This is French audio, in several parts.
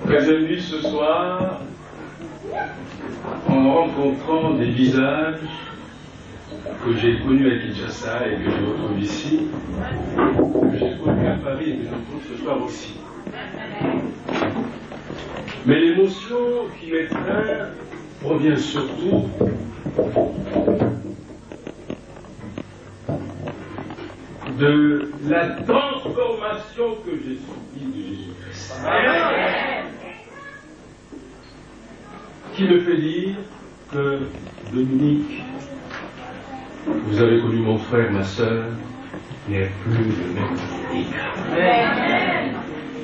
Très ému ce soir, en rencontrant des visages que j'ai connus à Kinshasa et que je retrouve ici, que j'ai connus à Paris et que je retrouve ce soir aussi. Mais l'émotion qui m'étreint provient surtout de la transformation que j'ai subie de Jésus-Christ. Qui me fait dire que Dominique, vous avez connu mon frère, ma sœur, n'est plus le même Dominique.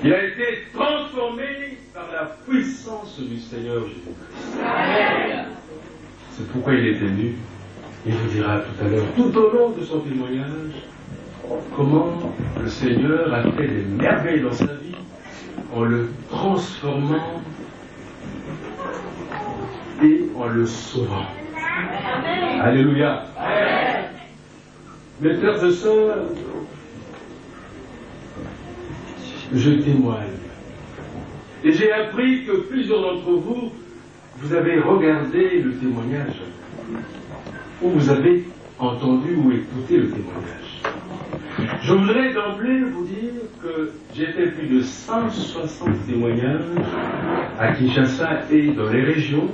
Il a été transformé par la puissance du Seigneur Jésus-Christ. C'est pourquoi il est ému. Il vous dira tout à l'heure, tout au long de son témoignage, comment le Seigneur a fait des merveilles dans sa vie en le transformant et en le sauvant. Alléluia. Mes frères et sœurs, je témoigne. Et j'ai appris que plusieurs d'entre vous, vous avez regardé le témoignage, ou vous avez entendu ou écouté le témoignage. Je voudrais d'emblée vous dire que j'ai fait plus de 160 témoignages à Kinshasa et dans les régions.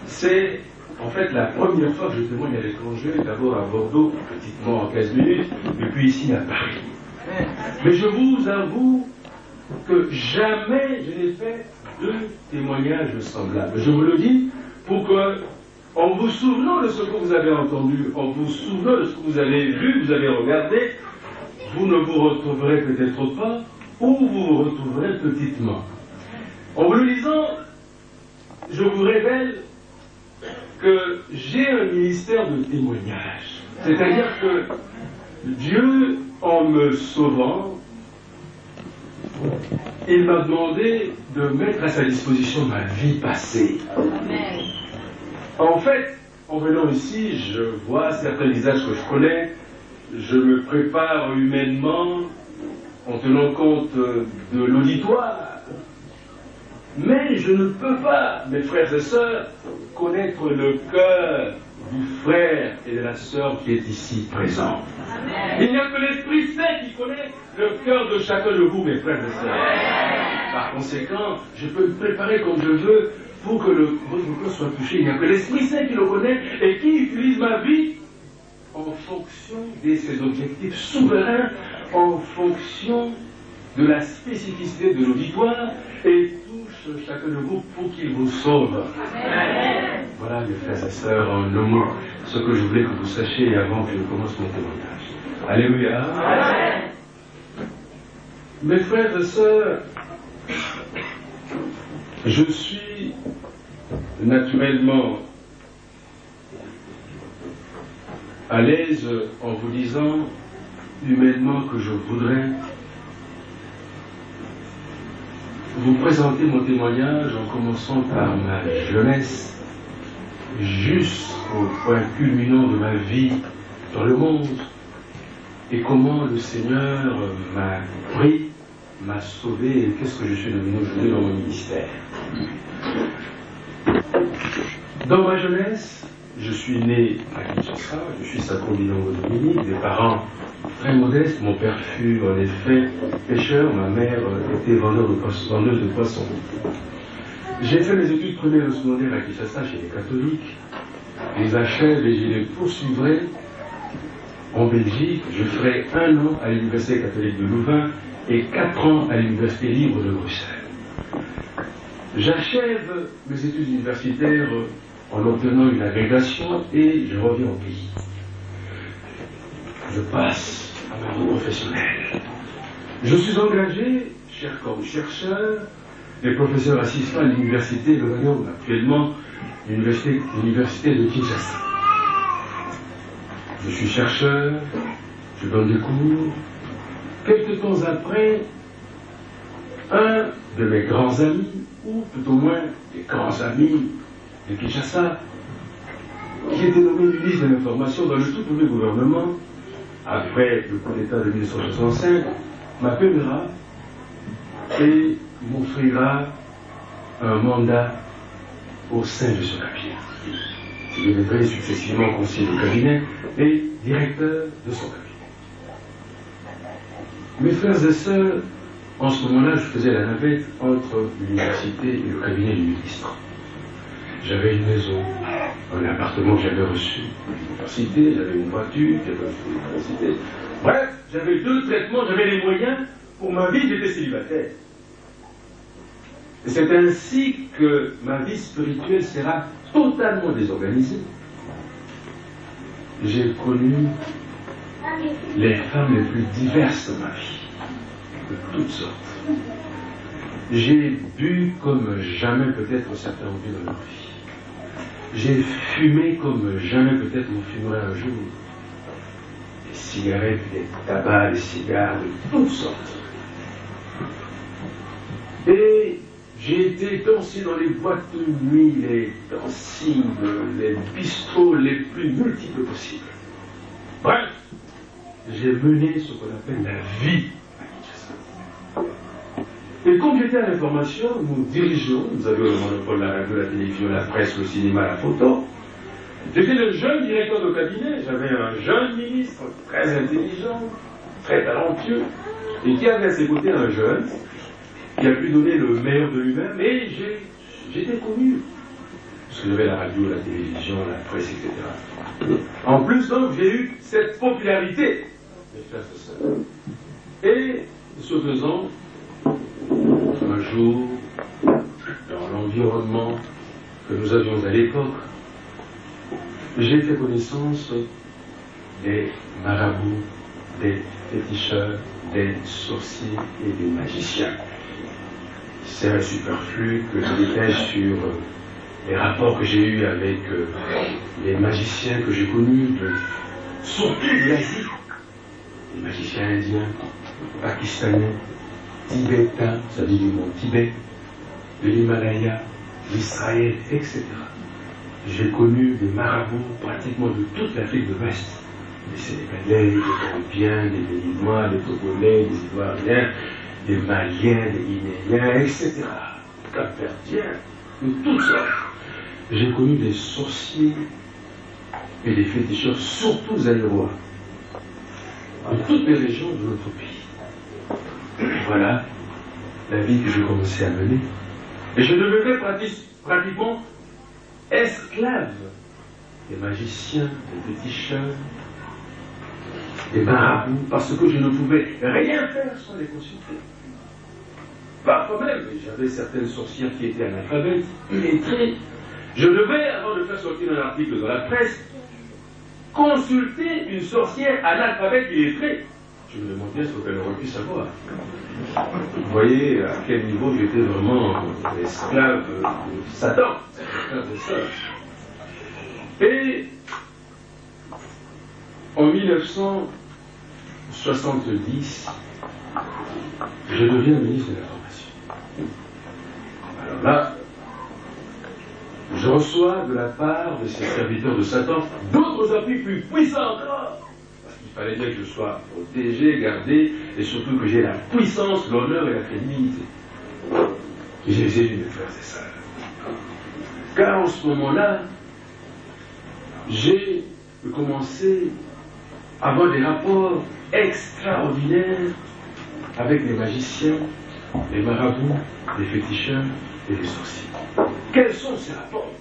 C'est en fait la première fois que je témoigne à l'étranger, d'abord à Bordeaux, petitement en 15 minutes, et puis ici à Paris. Mais je vous avoue que jamais je n'ai fait deux témoignages semblables. Je vous le dis pour que, en vous souvenant de ce que vous avez entendu, en vous souvenant de ce que vous avez vu, vous avez regardé, vous ne vous retrouverez peut-être pas, ou vous vous retrouverez petitement. En vous le lisant, je vous révèle que j'ai un ministère de témoignage. C'est-à-dire que Dieu, en me sauvant, il m'a demandé de mettre à sa disposition ma vie passée. Amen. En fait, en venant ici, je vois certains visages que je connais, je me prépare humainement en tenant compte de l'auditoire. Mais je ne peux pas, mes frères et sœurs, connaître le cœur du frère et de la sœur qui est ici présent. Amen. Il n'y a que l'Esprit Saint qui connaît le cœur de chacun de vous, mes frères et sœurs. Amen. Par conséquent, je peux me préparer comme je veux pour que votre cœur soit touché. Il n'y a que l'Esprit Saint qui le connaît et qui utilise ma vie en fonction de ses objectifs souverains, en fonction de la spécificité de l'auditoire et touche chacun de vous pour qu'il vous sauve. Amen. Voilà, mes frères et sœurs, en un mot, ce que je voulais que vous sachiez avant que je commence mon témoignage. Alléluia. Amen. Mes frères et sœurs, je suis naturellement à l'aise en vous disant humainement que je voudrais vous présenter mon témoignage en commençant par ma jeunesse jusqu'au point culminant de ma vie dans le monde et comment le Seigneur m'a pris, m'a sauvé et qu'est-ce que je suis devenu aujourd'hui dans mon ministère. Dans ma jeunesse, je suis né à Kinshasa, je suis Sacro-Bilongo-Dominique, des parents très modestes. Mon père fut en effet pêcheur, ma mère était vendeuse de poissons. J'ai fait mes études primaires et secondaires à Kinshasa chez les catholiques. Je les achève et je les poursuivrai en Belgique. Je ferai 1 an à l'Université catholique de Louvain et 4 ans à l'Université libre de Bruxelles. J'achève mes études universitaires en obtenant une agrégation et je reviens au pays. Je passe à ma vie professionnelle. Je suis engagé, comme chercheur, les professeurs assistants à l'université de Lyon, actuellement l'université de Kinshasa. Je suis chercheur, je donne des cours. Quelque temps après, un de mes grands amis, ou tout au moins des grands amis de Kinshasa, qui était nommé ministre de l'Information dans le tout premier gouvernement, après le coup d'État de 1965, m'appellera et m'offrira un mandat au sein de ce cabinet. Je deviendrai successivement conseiller de cabinet et directeur de son cabinet. Mes frères et sœurs, en ce moment-là, je faisais la navette entre l'université et le cabinet du ministre. J'avais une maison, un appartement que j'avais reçu à l'université, j'avais une voiture, j'avais reçu à l'université. Bref, j'avais 2 traitements, j'avais les moyens. Pour ma vie, j'étais célibataire. Et c'est ainsi que ma vie spirituelle sera totalement désorganisée. J'ai connu les femmes les plus diverses de ma vie, de toutes sortes. J'ai bu comme jamais peut-être certains ont bu dans leur vie. J'ai fumé comme jamais peut-être on fumerait un jour. Des cigarettes, des tabacs, des cigares, de toutes sortes. Et j'ai été dansé dans les boîtes de nuit, les dancing, les bistrots les plus multiples possibles. Bref, j'ai mené ce qu'on appelle la vie à Kinshasa. Et comme j'étais à l'information, nous dirigeons, nous avions le monopole de la radio, la télévision, la presse, le cinéma, la photo. J'étais le jeune directeur de cabinet, j'avais un jeune ministre très intelligent, très talentueux, et qui avait à ses côtés un jeune qui a pu donner le meilleur de lui-même, et j'étais connu. Parce que j'avais la radio, la télévision, la presse, etc. En plus, donc, j'ai eu cette popularité, mes frères et sœurs. Et, ce faisant, un jour, dans l'environnement que nous avions à l'époque, j'ai fait connaissance des marabouts, des féticheurs, des sorciers et des magiciens. C'est superflu que je détaille sur les rapports que j'ai eus avec les magiciens que j'ai connus, surtout de l'Asie, les magiciens indiens, pakistanais, tibétains, ça dit du monde Tibet, de l'Himalaya, d'Israël, etc. J'ai connu des marabouts pratiquement de toute l'Afrique de l'Ouest, des Sénégalais, des Colombiens, des Béninois, des Togolais, des Ivoiriens, des Maliens, des Guinéens, etc. Des Cap-Verdiens, de toutes sortes. J'ai connu des sorciers et des féticheurs, surtout zaïrois, dans toutes les régions de notre pays. Voilà la vie que j'ai commencé à mener. Et je devenais pratiquement esclave des magiciens, des féticheurs, des marabouts, parce que je ne pouvais rien faire sans les consulter. Parfois même, j'avais certaines sorcières qui étaient analphabètes, illettrées. Je devais, avant de faire sortir un article dans la presse, consulter une sorcière analphabète illettrée. Je me demandais ce qu'elle aurait pu savoir. Vous voyez à quel niveau j'étais vraiment esclave de Satan, esclave de ça. Et en 1970, je deviens ministre de l'Information. Alors là, je reçois de la part de ces serviteurs de Satan d'autres appuis plus puissants encore. Parce qu'il fallait bien que je sois protégé, gardé, et surtout que j'ai la puissance, l'honneur et la crédibilité. Et j'ai essayé de faire c'est ça. Car en ce moment-là, j'ai commencé à avoir des rapports extraordinaires avec les magiciens, les marabouts, les féticheurs et les sorciers. Quels sont ces rapports?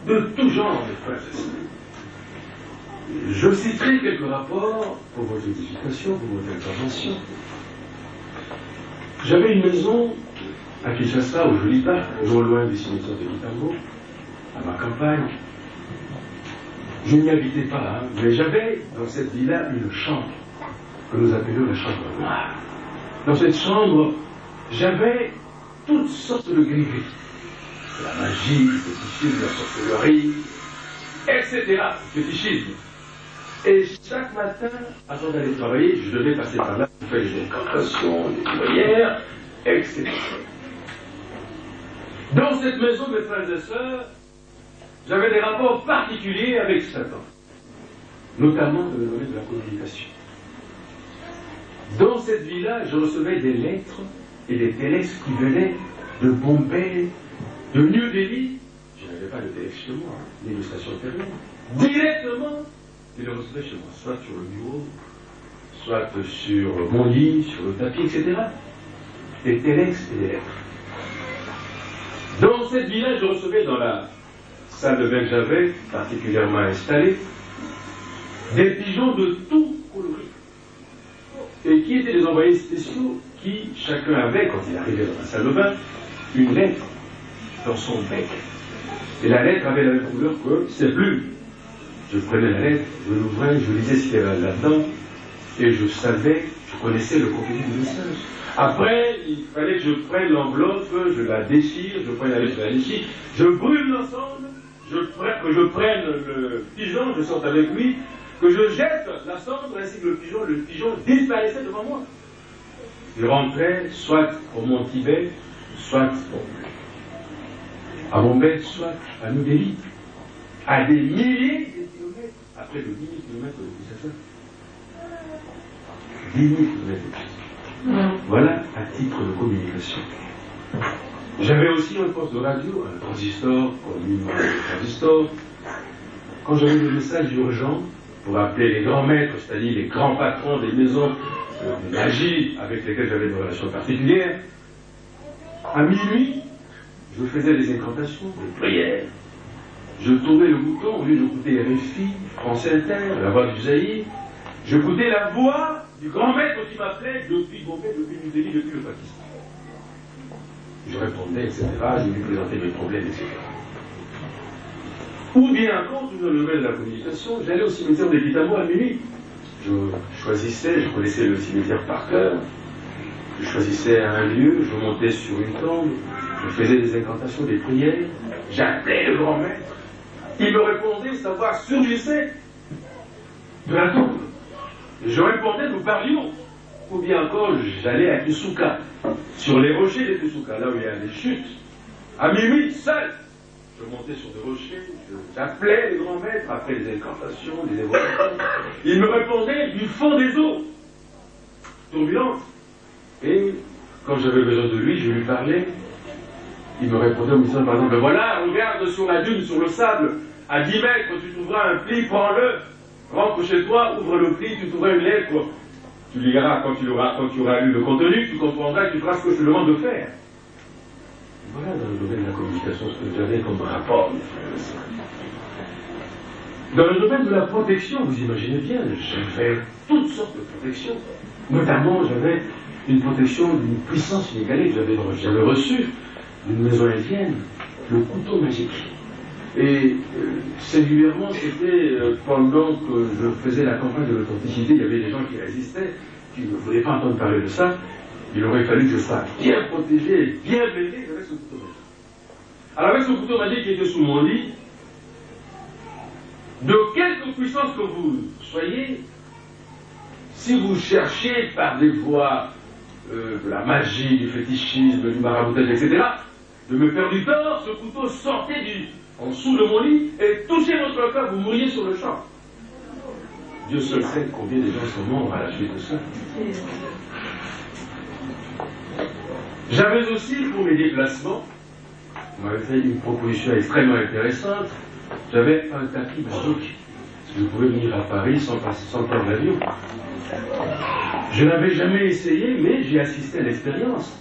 De tout genre, mes frères et sœurs. Je citerai quelques rapports pour votre édification, pour votre intervention. J'avais une maison à Kinshasa, au Joli Parc, non loin du cimetière de Kitambo, à ma campagne. Je n'y habitais pas, hein, mais j'avais dans cette villa une chambre que nous appelions la chambre noire. Dans cette chambre, j'avais toutes sortes de gris-gris. La magie, le fétichisme, la sorcellerie, etc. Le fétichisme. Et chaque matin, avant d'aller travailler, je devais passer par là pour faire des incantations, des prières, etc. Dans cette maison, mes frères et sœurs, j'avais des rapports particuliers avec Satan, notamment dans le domaine de la communication. Dans cette villa, je recevais des lettres et des télesques qui venaient de Bombay, de New Delhi. Je n'avais pas de télé chez moi, ni de station télé. Directement, il le recevait chez moi, soit sur le bureau, soit sur mon lit, sur le tapis, etc. Des téléx et des lettres. Dans cette villa, je recevais dans la salle de bain que j'avais, particulièrement installée, des pigeons de tout coloris. Et qui étaient des envoyés spéciaux qui, chacun avait, quand il arrivait dans la salle de bain, une lettre dans son bec. Et la lettre avait la même couleur que ses plumes. Je prenais la lettre, je l'ouvrais, je lisais ce qu'il y avait là-dedans, et je savais, je connaissais le contenu du message. Après, il fallait que je prenne l'enveloppe, je la déchire, je prenne la lettre, je la déchire, je brûle l'ensemble, que je prenne le pigeon, je sorte avec lui, que je jette la cendre ainsi que le pigeon disparaissait devant moi. Je rentrais soit au Mont Tibet, soit à Bombay, soit à New Delhi, à des milliers de kilomètres, après de 10 000 kilomètres de Kinshasa. 10 000 kilomètres. Voilà à titre de communication. J'avais aussi un poste de radio, un transistor, comme un transistor. Quand j'avais des messages urgents, pour appeler les grands maîtres, c'est-à-dire les grands patrons des maisons de magie avec lesquels j'avais des relations particulières, à minuit, je faisais des incantations, des prières. Je tournais le bouton, au lieu d'écouter RFI, France Inter, la voix du Zaïre, j'écoutais la voix du grand maître qui m'appelait depuis Bombay, depuis New Delhi, depuis le Pakistan. Je répondais, etc. Je lui présentais mes problèmes, etc. Ou bien, quand je me levais de la communication, j'allais au cimetière des Pitamo à minuit. Je choisissais, je connaissais le cimetière par cœur. Je choisissais un lieu, je montais sur une tombe, je faisais des incantations, des prières, j'appelais le grand maître. Il me répondait, savoir surgissait de la tombe. Je répondais, nous parlions. Ou bien encore, j'allais à Kisuka, sur les rochers de Kisuka, là où il y a des chutes. À minuit, seul. Je montais sur des rochers, j'appelais les grands maîtres après des incantations, des évocations. Il me répondait du fond des eaux, turbulentes. Et quand j'avais besoin de lui, je lui parlais. Il me répondait en me disant, par exemple, voilà, regarde sur la dune, sur le sable, à 10 mètres, tu trouveras un pli, prends-le, rentre chez toi, ouvre le pli, tu trouveras une lettre. Tu liras quand tu auras lu le contenu, tu comprendras, tu feras ce que je te demande de faire. Voilà dans le domaine de la communication ce que j'avais comme rapport. Dans le domaine de la protection, vous imaginez bien, j'avais toutes sortes de protections. Notamment, j'avais une protection d'une puissance inégalée que j'avais reçue d'une maison indienne, le couteau magique. Et singulièrement, c'était pendant que je faisais la campagne de l'authenticité, il y avait des gens qui résistaient, qui ne voulaient pas entendre parler de ça. Il aurait fallu que je sois bien protégé et bien veillé avec ce couteau magique. Alors avec ce couteau magique qui était sous mon lit, de quelque puissance que vous soyez, si vous cherchez par des voies de la magie, du fétichisme, du maraboutage, etc., de me faire du tort, ce couteau sortait en dessous de mon lit et touchait votre corps, vous mouriez sur le champ. Dieu seul sait combien de gens sont morts à la suite de ça. J'avais aussi, pour mes déplacements, on m'avait fait une proposition extrêmement intéressante, j'avais un tapis magique. Je pouvais venir à Paris sans prendre l'avion. Je n'avais jamais essayé, mais j'ai assisté à l'expérience.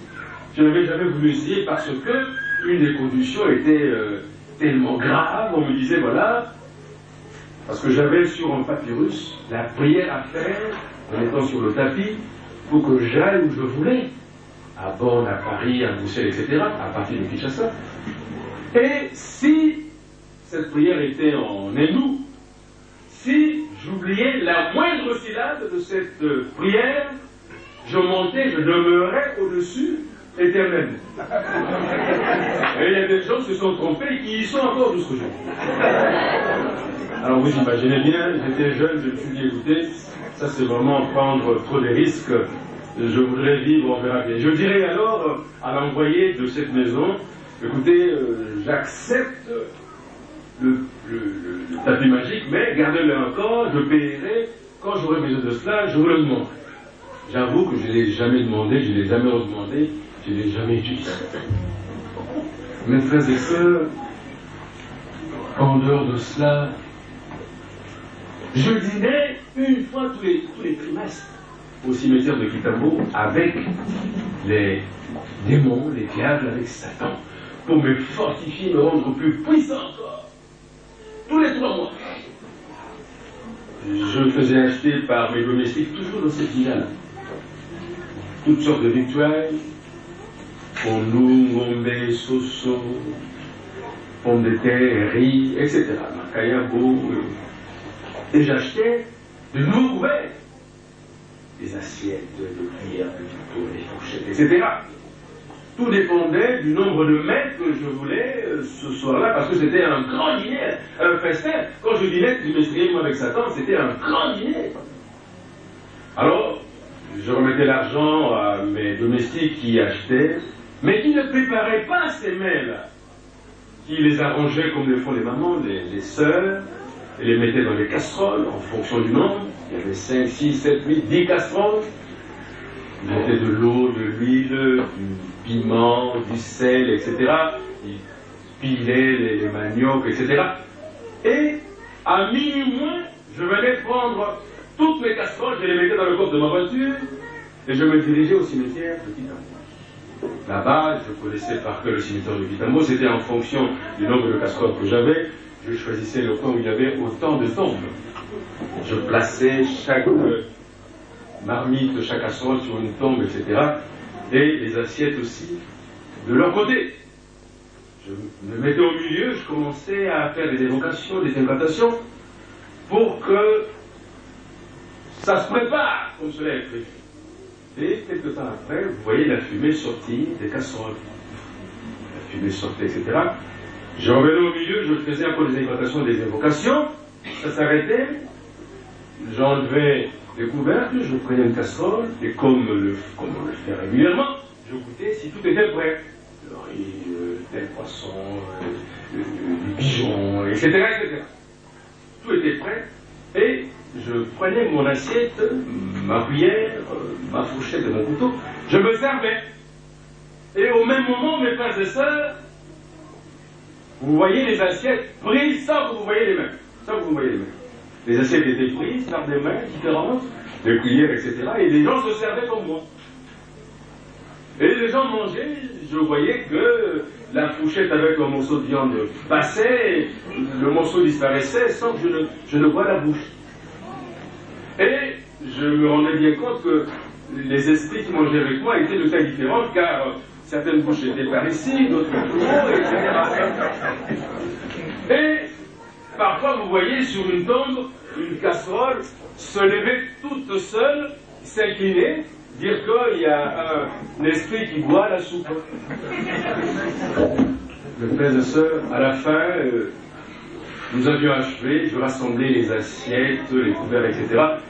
Je n'avais jamais voulu essayer parce que une des conditions était tellement grave, on me disait, voilà, parce que j'avais sur un papyrus la prière à faire en étant sur le tapis pour que j'aille où je voulais, à Bonn, à Paris, à Bruxelles, etc., à partir de Kinshasa. Et si cette prière était en nous, si j'oubliais la moindre syllabe de cette prière, je montais, je demeurais au-dessus éternellement. Et il y a des gens qui se sont trompés et qui y sont encore jusqu'au jour. Alors vous imaginez bien, j'étais jeune, je me suis dit, écoutez, ça c'est vraiment prendre trop de risques, je voudrais vivre, on verra bien. Je dirais alors à l'envoyé de cette maison, écoutez, j'accepte le tapis magique, mais gardez-le encore, je paierai, quand j'aurai besoin de cela, je vous le demanderai. J'avoue que je ne l'ai jamais demandé, je ne l'ai jamais redemandé, je ne l'ai jamais utilisé. Mes frères et sœurs, en dehors de cela, je dînais une fois tous les trimestres au cimetière de Kitambo avec les démons, les diables, avec Satan, pour me fortifier, me rendre plus puissant encore. Tous les 3 mois. Je faisais acheter par mes domestiques, toujours dans cette ville-là, toutes sortes de victuailles, Pondou, Ngombe, Soso, pommes de terre, riz, etc. Makayabo. Et j'achetais de nouveaux couverts, des assiettes, des cuillères, des couteaux, des fourchettes, etc. Tout dépendait du nombre de mets que je voulais ce soir-là, parce que c'était un grand dîner, un festin. Quand je dînais trimestriellement avec Satan, c'était un grand dîner. Alors, je remettais l'argent à mes domestiques qui achetaient, mais qui ne préparaient pas ces mets-là, qui les arrangeaient comme le font les mamans, les sœurs, et les mettaient dans les casseroles en fonction du nombre. Il y avait 5, 6, 7, 8, 10 casseroles. Ils mettaient de l'eau, de l'huile, du piment, du sel, etc. Ils pilaient les maniocs, etc. Et à minuit, je venais prendre toutes mes casseroles, je les mettais dans le coffre de ma voiture et je me dirigeais au cimetière de Kitambo. Là-bas, je connaissais par cœur le cimetière de Kitambo, c'était en fonction du nombre de casseroles que j'avais. Je choisissais le coin où il y avait autant de tombes. Je plaçais chaque marmite, chaque casserole sur une tombe, etc. Et les assiettes aussi de leur côté. Je me mettais au milieu, je commençais à faire des évocations, des incantations, pour que ça se prépare comme cela est prévu. Et quelques temps après, vous voyez la fumée sortir des casseroles. La fumée sortait, etc. Je revenais au milieu, je faisais encore des incantations, des évocations, ça s'arrêtait, j'enlevais les couvercles, je prenais une casserole, et comme on le fait régulièrement, je goûtais si tout était prêt. Le riz, tel poisson, du pigeon, etc., etc. Tout était prêt, et je prenais mon assiette, ma cuillère, ma fourchette et mon couteau, je me servais. Et au même moment, mes frères et sœurs, vous voyez les assiettes prises sans que vous voyez les mains. Sans que vous voyez les mains. Les assiettes étaient prises par des mains différentes, des cuillères, etc. Et les gens se servaient comme moi. Et les gens mangeaient, je voyais que la fourchette avec un morceau de viande passait, le morceau disparaissait sans que je ne voie la bouche. Et je me rendais bien compte que les esprits qui mangeaient avec moi étaient de taille différente, car certaines bouches étaient par ici, d'autres plus haut, etc. Et parfois, vous voyez sur une tombe, une casserole se lever toute seule, s'incliner, dire qu'il y a un esprit qui boit la soupe. Mes frères et sœurs, à la fin, nous avions achevé, je rassemblais les assiettes, les couverts, etc.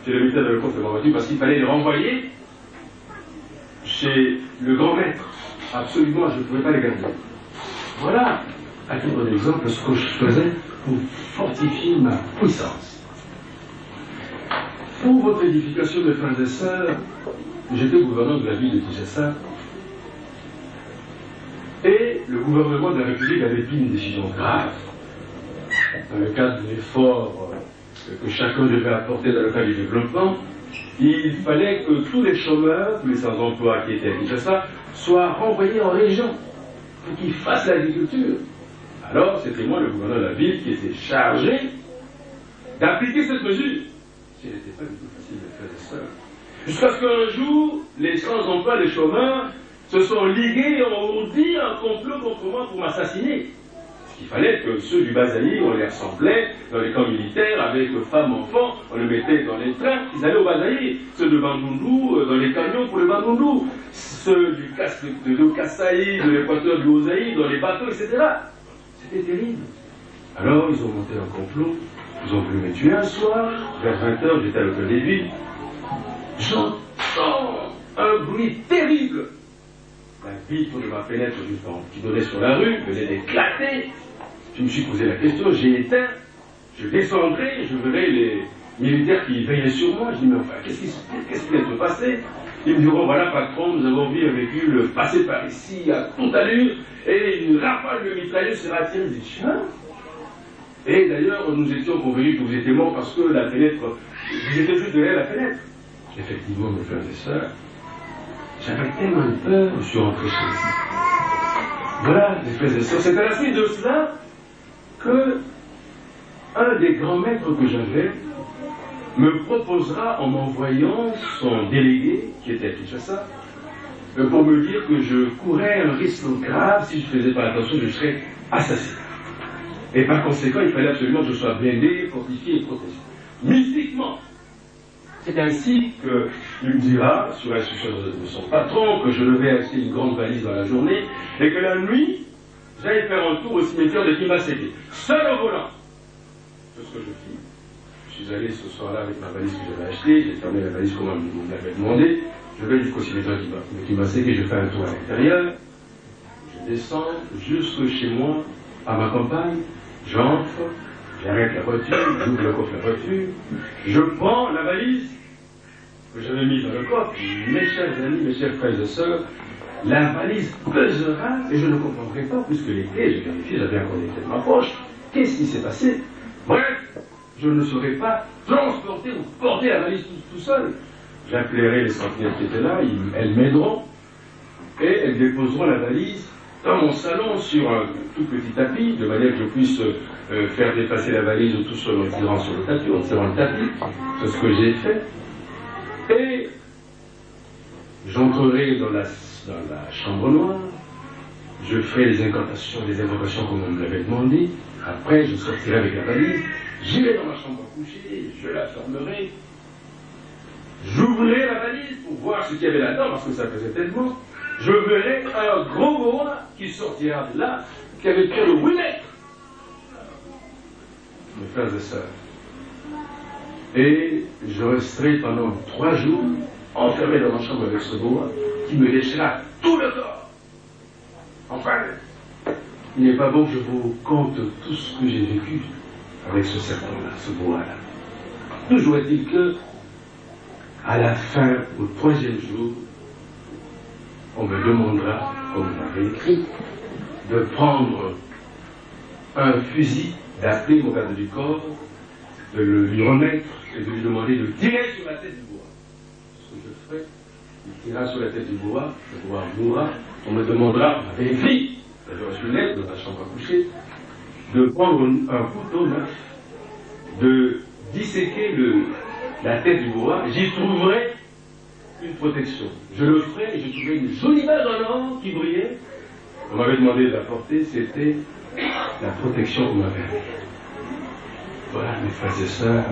Je les mettais dans le coffre de ma voiture parce qu'il fallait les renvoyer chez le grand maître. Absolument, je ne pouvais pas les garder. Voilà, à titre d'exemple, ce que je faisais pour fortifier ma puissance. Pour votre édification, mes frères et sœurs, j'étais gouverneur de la ville de Kinshasa et le gouvernement de la République avait pris une décision grave dans le cadre de l'effort que chacun devait apporter dans le cadre du développement. Il fallait que tous les chômeurs, tous les sans-emploi qui étaient à Kinshasa soient renvoyés en région pour qu'ils fassent l'agriculture. Alors, c'était moi, le gouverneur de la ville, qui était chargé d'appliquer cette mesure. Ce n'était pas du tout facile de faire ça. Jusqu'à ce qu'un jour, les sans-emploi, les chômeurs, se sont ligués et ont ourdi un complot contre moi pour m'assassiner. Il fallait que ceux du Bazaï, on les rassemblait dans les camps militaires avec femmes, enfants, on les mettait dans les trains, ils allaient au Bazaï. Ceux de Bandundu, dans les camions pour le Bandundu. Ceux de Kassaï, de l'équateur du Ozaï, dans les bateaux, etc. C'était terrible. Alors, ils ont monté un complot, ils ont voulu me tuer un soir, vers 20h, j'étais à l'hôtel des Villes. J'entends un bruit terrible. La vitre de ma fenêtre qui donnait sur la rue venait d'éclater. Je me suis posé la question, j'ai éteint, je descendrai, je verrai les militaires qui veillaient sur moi. Je dis, mais enfin, qu'est-ce qui vient de se passer? Ils me diront, voilà patron, nous avons vu un véhicule passer par ici à toute allure, et une rafale de mitrailleuse sera tirée. Je dis, tiens. Et d'ailleurs, nous étions convenus que vous étiez morts parce que la fenêtre, vous étiez juste derrière la fenêtre. Effectivement, mes frères et sœurs, j'avais tellement peur, je suis rentré chez eux. Voilà, mes frères et sœurs, c'est à la suite de cela que un des grands maîtres que j'avais me proposera, en m'envoyant son délégué, qui était à Kinshasa, pour me dire que je courais un risque grave, si je ne faisais pas attention, je serais assassiné. Et par conséquent, il fallait absolument que je sois blindé, fortifié et protégé. Mystiquement, c'est ainsi qu'il me dira, sur l'instruction de son patron, que je devais acheter une grande valise dans la journée, et que la nuit, j'allais faire un tour au cimetière de Kimaseke, seul au volant. C'est ce que je fis. Je suis allé ce soir-là avec ma valise que j'avais achetée, j'ai fermé la valise comme on me l'avait demandé, je vais jusqu'au cimetière de Kimaseke, je fais un tour à l'intérieur, je descends jusque chez moi, à ma campagne, j'entre, j'arrête la voiture, j'ouvre le coffre de la voiture, je prends la valise que j'avais mise dans le coffre, mes chers amis, mes chers frères et sœurs, la valise pesera et je ne comprendrai pas, puisque les clés, j'ai vérifié, j'avais encore les clés de ma poche, qu'est-ce qui s'est passé? Bref, je ne saurais pas transporter ou porter la valise tout seul. J'appellerai les sentinelles qui étaient là, elles m'aideront et elles déposeront la valise dans mon salon sur un tout petit tapis, de manière que je puisse faire dépasser la valise tout seul en tirant sur le tapis, en tirant le tapis. C'est ce que j'ai fait. Et j'entrerai dans la chambre noire, je ferai les incantations comme on me l'avait demandé. Après, je sortirai avec la valise, j'irai dans ma chambre à coucher, je la fermerai, j'ouvrirai la valise pour voir ce qu'il y avait là-dedans, parce que ça faisait tellement. Je verrai un gros boa qui sortira de là, qui avait près de 8 mètres. Mes frères et sœurs. Et je resterai pendant 3 jours enfermé dans ma chambre avec ce boa qui me léchera tout le corps. Enfin, il n'est pas bon que je vous conte tout ce que j'ai vécu avec ce serpent-là, ce boa-là. Toujours est-il que, à la fin, au 3e jour, on me demandera, comme vous m'avez écrit, de prendre un fusil, d'appeler mon garde du corps, de le lui remettre et de lui demander de tirer sur la tête du boa. Ce que je ferai, il tirera sur la tête du boa, le boa mourra, on me demandera, on m'avait écrit, j'avais reçu une lettre de ma chambre à coucher, de prendre un couteau neuf, de disséquer la tête du boa, j'y trouverai une protection. Je le ferai et je trouverai une jolie balle en or qui brillait. On m'avait demandé de la porter, c'était la protection qu'on m'avait donnée. Voilà, mes frères et sœurs.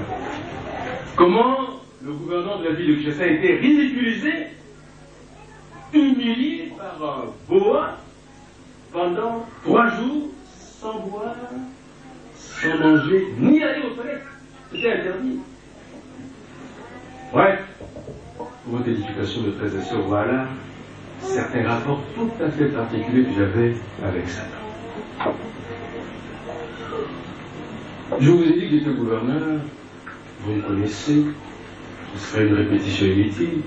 Comment le gouverneur de la ville de Kinshasa a été ridiculisé, humilié par un boa pendant 3 jours, sans boire, sans manger, ni aller aux toilettes. C'était interdit. Bref, pour votre édification de frères et sœurs, voilà certains rapports tout à fait particuliers que j'avais avec Satan. Je vous ai dit que j'étais gouverneur, vous me connaissez, ce serait une répétition inutile,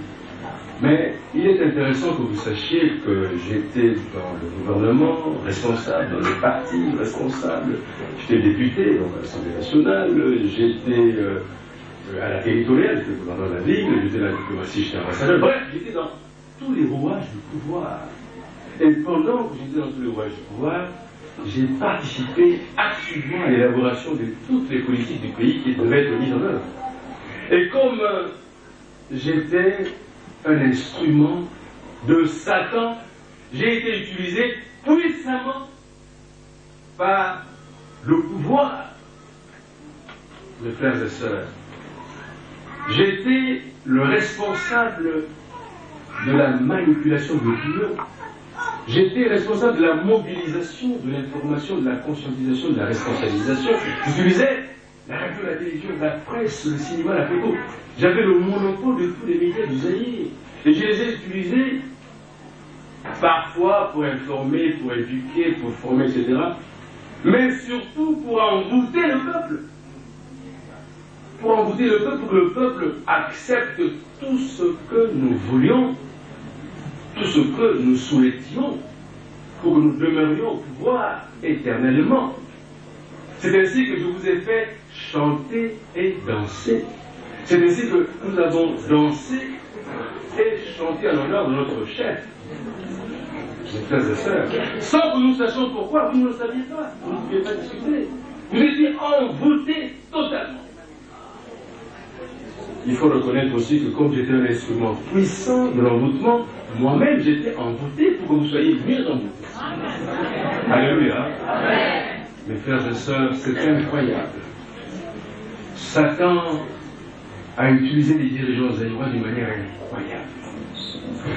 mais il est intéressant que vous sachiez que j'étais dans le gouvernement, responsable, dans le parti, responsable, j'étais député dans l'Assemblée nationale, j'étais à la territoriale, j'étais gouverneur de la ville, j'étais dans la diplomatie, j'étais ambassadeur, bref, j'étais dans tous les rouages du pouvoir. Et pendant que j'étais dans tous les rouages du pouvoir, j'ai participé activement à l'élaboration de toutes les politiques du pays qui devaient être mises en œuvre. Et comme j'étais un instrument de Satan, j'ai été utilisé puissamment par le pouvoir. Mes frères et sœurs, j'étais le responsable de la manipulation de l'opinion. J'étais responsable de la mobilisation, de l'information, de la conscientisation, de la responsabilisation. J'utilisais la radio, la télévision, la presse, le cinéma, la photo. J'avais le monopole de tous les médias du Zaïre. Et je les ai utilisés parfois pour informer, pour éduquer, pour former, etc. Mais surtout pour envoûter le peuple. pour envoûter le peuple, pour que le peuple accepte tout ce que nous voulions, tout ce que nous souhaitions, pour que nous demeurions au pouvoir éternellement. C'est ainsi que je vous ai fait chanter et danser. C'est ainsi que nous avons dansé et chanté en l'honneur de notre chef. Mes frères et sœurs, sans que nous sachions pourquoi, vous ne le saviez pas, vous ne pouviez pas discuter. Vous étiez envoûtés totalement. Il faut reconnaître aussi que comme j'étais un instrument puissant de l'envoûtement, moi-même j'étais envoûté pour que vous soyez mieux envoûtés. Alléluia. Mes frères et sœurs, c'est incroyable. Satan a utilisé les dirigeants zaïrois d'une manière incroyable.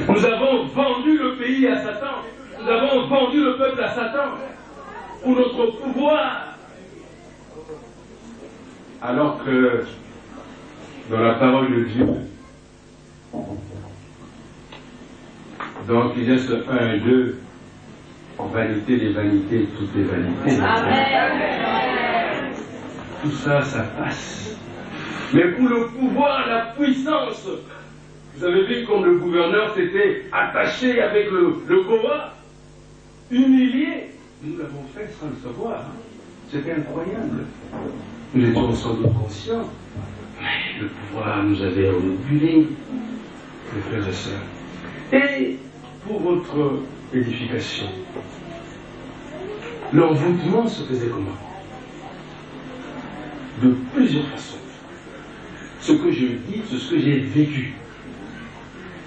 Nous avons vendu le pays à Satan. Nous avons vendu le peuple à Satan pour notre pouvoir. Alors que dans la parole de Dieu, dans Ecclésiaste 1 et 2, vanité des vanités, toutes les vanités. Amen. Tout ça, ça passe. Mais pour le pouvoir, la puissance, vous avez vu comme le gouverneur s'était attaché avec le Goa, humilié. Nous l'avons fait sans le savoir. C'était incroyable. Nous étions sans doute conscients. Mais le pouvoir nous avait omnibulés, mes frères et sœurs. Et pour votre édification, l'envoûtement se faisait comment? De plusieurs façons. Ce que je dis, c'est ce que j'ai vécu,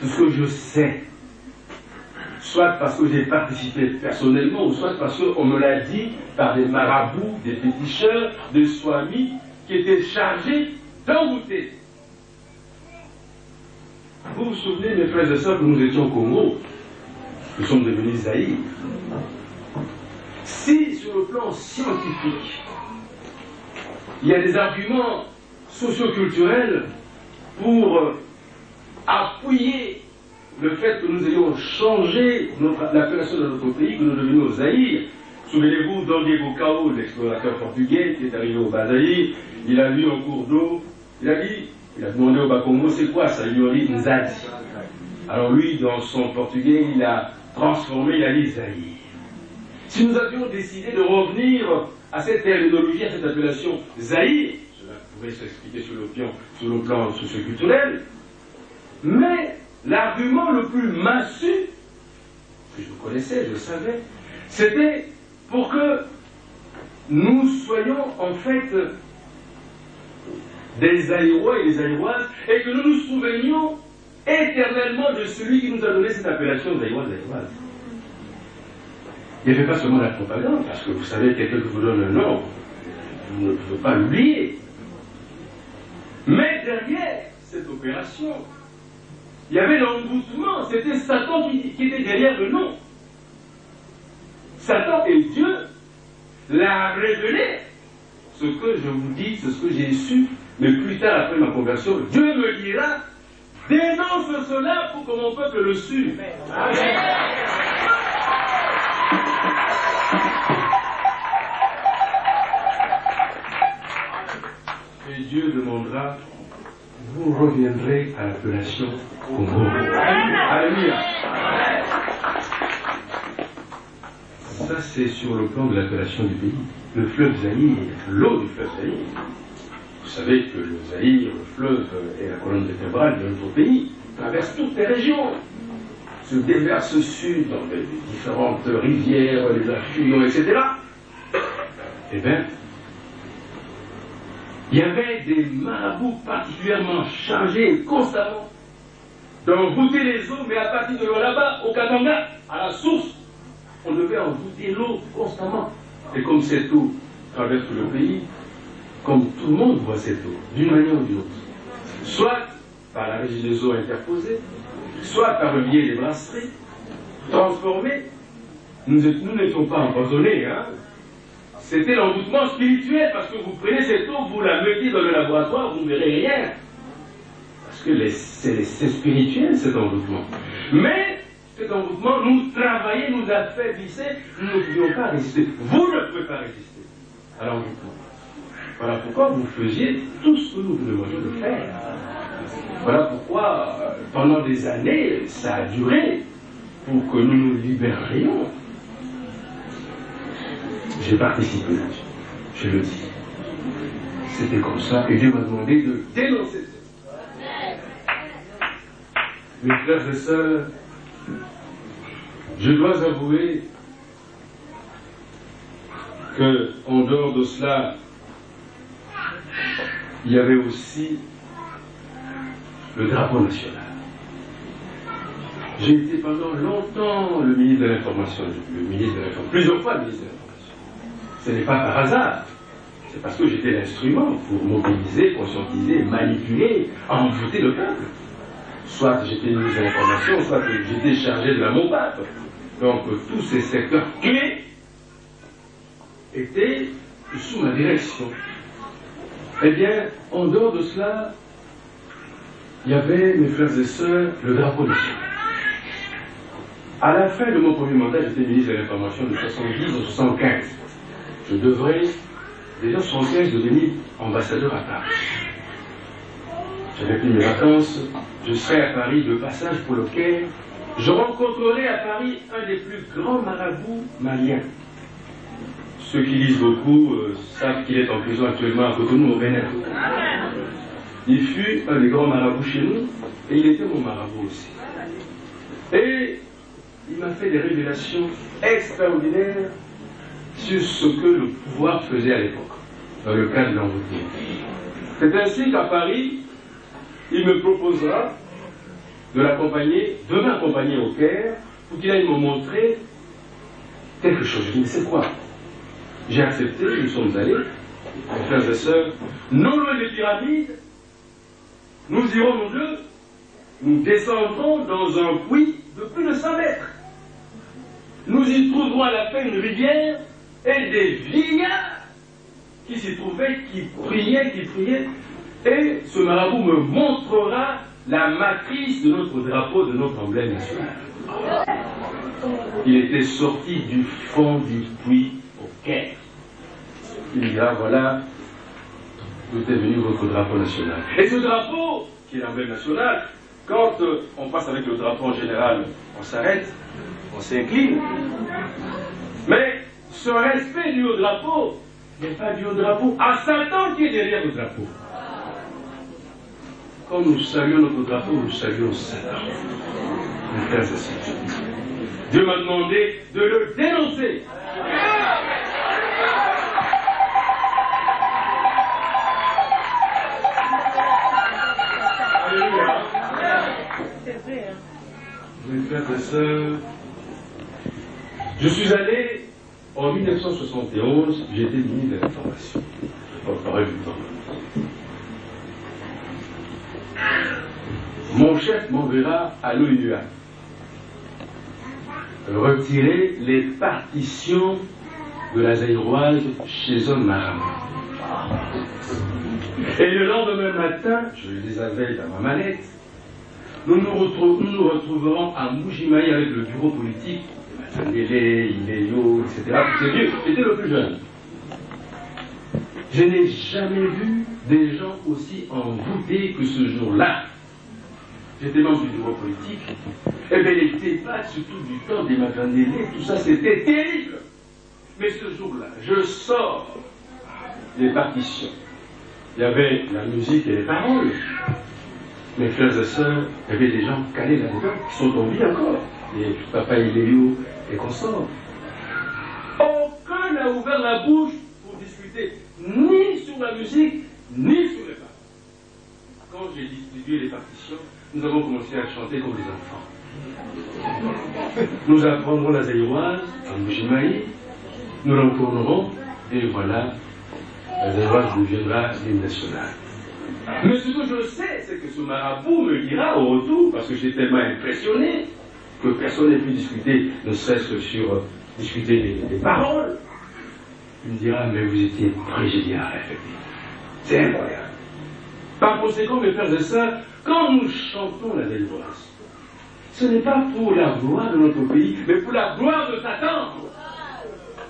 c'est ce que je sais, soit parce que j'ai participé personnellement, ou soit parce qu'on me l'a dit par des marabouts, des féticheurs, des swamis, qui étaient chargés d'envoûter. Vous vous souvenez, mes frères et sœurs, que nous étions au Congo, nous sommes devenus Zaïre. Si, sur le plan scientifique, il y a des arguments socioculturels pour appuyer le fait que nous ayons changé l'appellation de notre pays, que nous devenions Zaïre. Souvenez-vous d'André Bocao, l'explorateur portugais qui est arrivé au Bas-Zaïre, il a vu un cours d'eau, il a demandé au Bakongo, c'est quoi ça? Il lui a dit Nzadi. Alors lui, dans son portugais, il a transformé, il a dit Zaïre. Si nous avions décidé de revenir à cette terminologie, à cette appellation Zaïre, cela pourrait s'expliquer sur le plan socioculturel, mais l'argument le plus massu, que je connaissais, je le savais, c'était pour que nous soyons en fait des Zaïrois et des Zaïroises, et que nous nous souvenions éternellement de celui qui nous a donné cette appellation Zaïrois-Zaïroise. Il n'y avait pas seulement la propagande, parce que vous savez, quelqu'un qui vous donne un nom, vous ne pouvez pas l'oublier. Mais derrière cette opération, il y avait l'envoûtement, c'était Satan qui était derrière le nom. Satan et Dieu l'a révélé. Ce que je vous dis, c'est ce que j'ai su, mais plus tard, après ma conversion, Dieu me dira, dénonce cela pour que mon peuple le suive. Amen. Et Dieu demandera, vous reviendrez à l'appellation Congo. Alléluia. Ça, c'est sur le plan de l'appellation du pays. Le fleuve Zaïre, l'eau du fleuve Zaïre. Vous savez que le Zaïre, le fleuve, est la colonne vertébrale de notre pays, traverse toutes les régions, se déverse au sud dans les différentes rivières, les affluents, etc. Eh bien, il y avait des marabouts particulièrement chargés constamment d'envoûter les eaux, mais à partir de là-bas, au Katanga, à la source, on devait envoûter l'eau constamment. Et comme cette eau traverse le pays, comme tout le monde voit cette eau, d'une manière ou d'une autre, soit par la régie des eaux interposée, soit par le biais des brasseries, transformées, nous n'étions pas empoisonnés, hein. C'était l'envoûtement spirituel, parce que vous prenez cette eau, vous la mettez dans le laboratoire, vous ne verrez rien. Parce que c'est spirituel, cet envoûtement. Mais cet envoûtement nous travaillait, nous affaiblissait, nous ne pouvions pas résister. Vous ne pouvez pas résister à l'envoûtement. Voilà pourquoi vous faisiez tout ce que nous vous demandions de faire. Voilà pourquoi, pendant des années, ça a duré pour que nous nous libérions. J'ai participé, je le dis. C'était comme ça, et Dieu m'a demandé de dénoncer ça. Mes frères et sœurs, je dois avouer que, en dehors de cela, il y avait aussi le drapeau national. J'ai été pendant longtemps le ministre de l'Information, plusieurs fois le ministre de l'Information. Ce n'est pas par hasard, c'est parce que j'étais l'instrument pour mobiliser, conscientiser, manipuler, envoûter le peuple. Soit j'étais ministre de l'Information, soit j'étais chargé de la MOPAP. Donc tous ces secteurs clés étaient sous ma direction. Eh bien, en dehors de cela, il y avait, mes frères et sœurs, le drapeau national. À la fin de mon premier mandat, j'étais ministre de l'Information de 70 à 75. Je devrais, déjà 75, devenir ambassadeur à Paris. J'avais pris mes vacances, je serai à Paris de passage pour le Caire. Je rencontrerai à Paris un des plus grands marabouts maliens. Ceux qui lisent beaucoup savent qu'il est en prison actuellement à Cotonou, au Bénin. Il fut un des grands marabouts chez nous, et il était mon marabout aussi. Et il m'a fait des révélations extraordinaires sur ce que le pouvoir faisait à l'époque, dans le cadre de l'envoûtement. C'est ainsi qu'à Paris, il me proposera de m'accompagner au Caire, pour qu'il aille me montrer quelque chose. Je dis, mais c'est quoi? J'ai accepté, nous sommes allés, mes frères et sœurs, non loin des pyramides, nous irons, mon Dieu, nous descendrons dans un puits de plus de 100 mètres. Nous y trouverons à la fin une rivière et des vieillards qui s'y trouvaient, qui priaient, et ce marabout me montrera la matrice de notre drapeau, de notre emblème national. Il était sorti du fond du puits au Caire. Il dira, voilà, d'où est venu votre drapeau national. Et ce drapeau, qui est l'emblème national, quand on passe avec le drapeau en général, on s'arrête, on s'incline. Mais ce respect dû au drapeau n'est pas dû au drapeau, à Satan qui est derrière le drapeau. Quand nous saluons notre drapeau, nous saluons Satan. Mes frères et sœurs, Dieu m'a demandé de le dénoncer. Mes frères et sœurs, je suis allé en 1971, j'étais ministre de l'Information, porte-parole du temps. Mon chef m'enverra à l'ONUA retirer les partitions de la zaïroise chez un marabout. Et le lendemain matin, je les avais dans ma mallette, nous nous retrouverons à Mbujimayi avec le bureau politique, Matandele, Ileyo, etc. C'est vieux, j'étais le plus jeune. Je n'ai jamais vu des gens aussi envoûtés que ce jour-là. J'étais membre du bureau politique. Eh bien, les débats, surtout du temps des Matandele, tout ça, c'était terrible. Mais ce jour-là, je sors les partitions. Il y avait la musique et les paroles. Mes frères et sœurs, il y avait des gens calés là-dedans qui sont en vie encore. Les papa Iléo et consorts. Aucun n'a ouvert la bouche pour discuter ni sur la musique, ni sur les paroles. Quand j'ai distribué les partitions, nous avons commencé à chanter comme des enfants. Nous apprendrons la zaïroise en Mbujimayi, nous l'entournerons, et voilà, la zaïroise deviendra l'hymne national. Mais ce que je sais, c'est que ce marabout me dira au retour, parce que j'étais tellement impressionné, que personne n'ait pu discuter, ne serait-ce que sur discuter des paroles. Il me dira, mais vous étiez prégénial, effectivement. C'est incroyable. Par conséquent, mes frères et sœurs, quand nous chantons la zaïroise, ce n'est pas pour la gloire de notre pays, mais pour la gloire de Satan.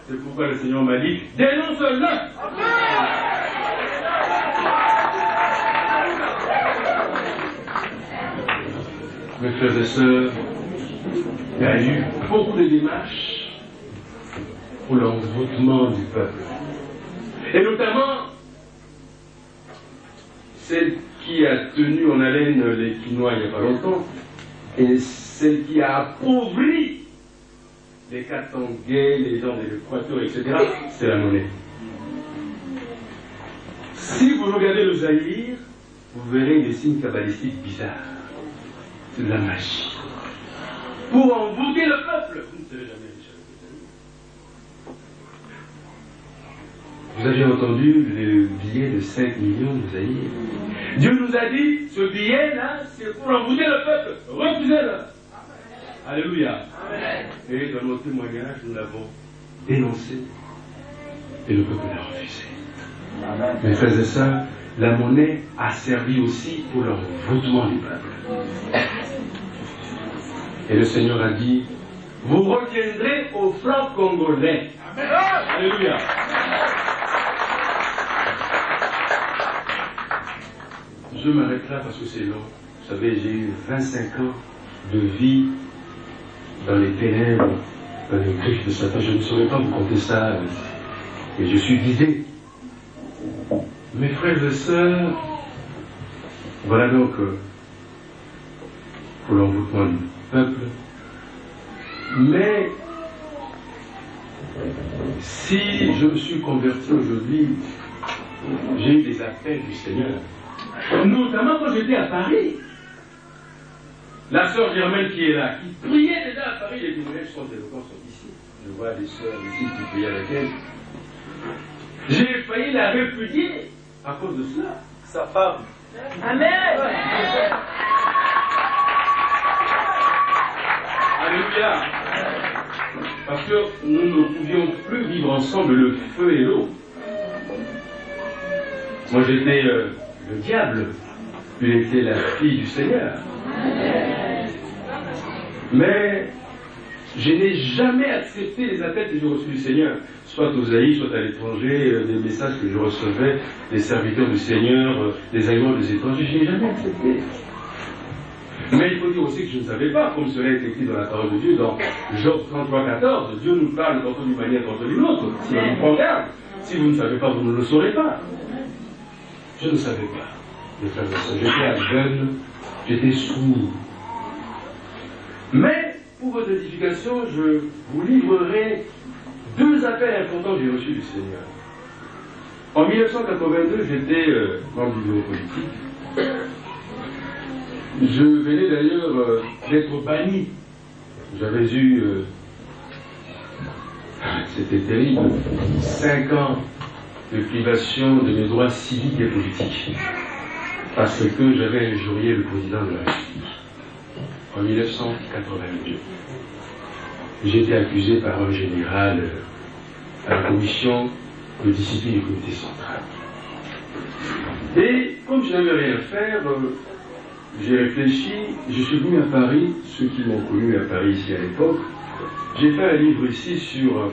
C'est pourquoi le Seigneur m'a dit, dénonce-le. Mes frères et sœurs, il y a eu beaucoup de démarches pour l'envoûtement du peuple. Et notamment, celle qui a tenu en haleine les Quinois il n'y a pas longtemps, et celle qui a appauvri les Katangais, les gens de l'Équateur, etc., c'est la monnaie. Si vous regardez le Zaïre, vous verrez des signes kabbalistiques bizarres. C'est de la magie. Pour envoûter le peuple, vous ne savez jamais, Michel. Vous avez entendu le billet de 5 millions de Zaïre. Dieu nous a dit, ce billet-là, c'est pour envoûter le peuple. Refusez-le. Alléluia. Amen. Et dans nos témoignages, nous l'avons dénoncé. Et le peuple l'a refusé. Amen. Mes frères et sœurs, la monnaie a servi aussi pour l'envoûtement du peuple. Et le Seigneur a dit, vous reviendrez au franc congolais. Amen. Alléluia. Je m'arrête là parce que c'est long. Vous savez, j'ai eu 25 ans de vie dans les ténèbres, dans les griffes de Satan. Je ne saurais pas vous compter ça. Et je suis guidé. Mes frères et sœurs, voilà donc pour l'envoûtement du peuple. Mais si je me suis converti aujourd'hui, j'ai eu des appels du Seigneur. Notamment quand j'étais à Paris. La sœur Germaine qui est là, qui priait déjà à Paris, les témoignages sont éloquents, sont ici. Je vois des sœurs ici qui priaient avec elle. J'ai failli la répudier à cause de cela. Sa femme. Amen. Alléluia. Parce que nous ne pouvions plus vivre ensemble le feu et l'eau. Moi j'étais le diable, puis elle était la fille du Seigneur. Mais je n'ai jamais accepté les appels que j'ai reçus du Seigneur, soit aux Zaïre, soit à l'étranger, des messages que je recevais, des serviteurs du Seigneur, des aliments des étrangers, je n'ai jamais accepté. Mais il faut dire aussi que je ne savais pas, comme cela est écrit dans la parole de Dieu, dans Job 33,14, Dieu nous parle tantôt d'une manière, tantôt d'une autre. Si on nous prend garde, si vous ne savez pas, vous ne le saurez pas. Je ne savais pas, mes frères et sœurs. J'étais aveugle, j'étais sourd. Mais, pour votre édification, je vous livrerai 2 appels importants que j'ai reçus du Seigneur. En 1982, j'étais membre du bureau politique. Je venais d'ailleurs d'être banni. J'avais eu, c'était terrible, 5 ans de privation de mes droits civiques et politiques. Parce que j'avais injurié le président de la République. En 1982. J'ai été accusé par un général à la commission de discipline du comité central. Et comme je n'avais rien à faire, j'ai réfléchi, je suis venu à Paris, ceux qui m'ont connu à Paris ici à l'époque, j'ai fait un livre ici sur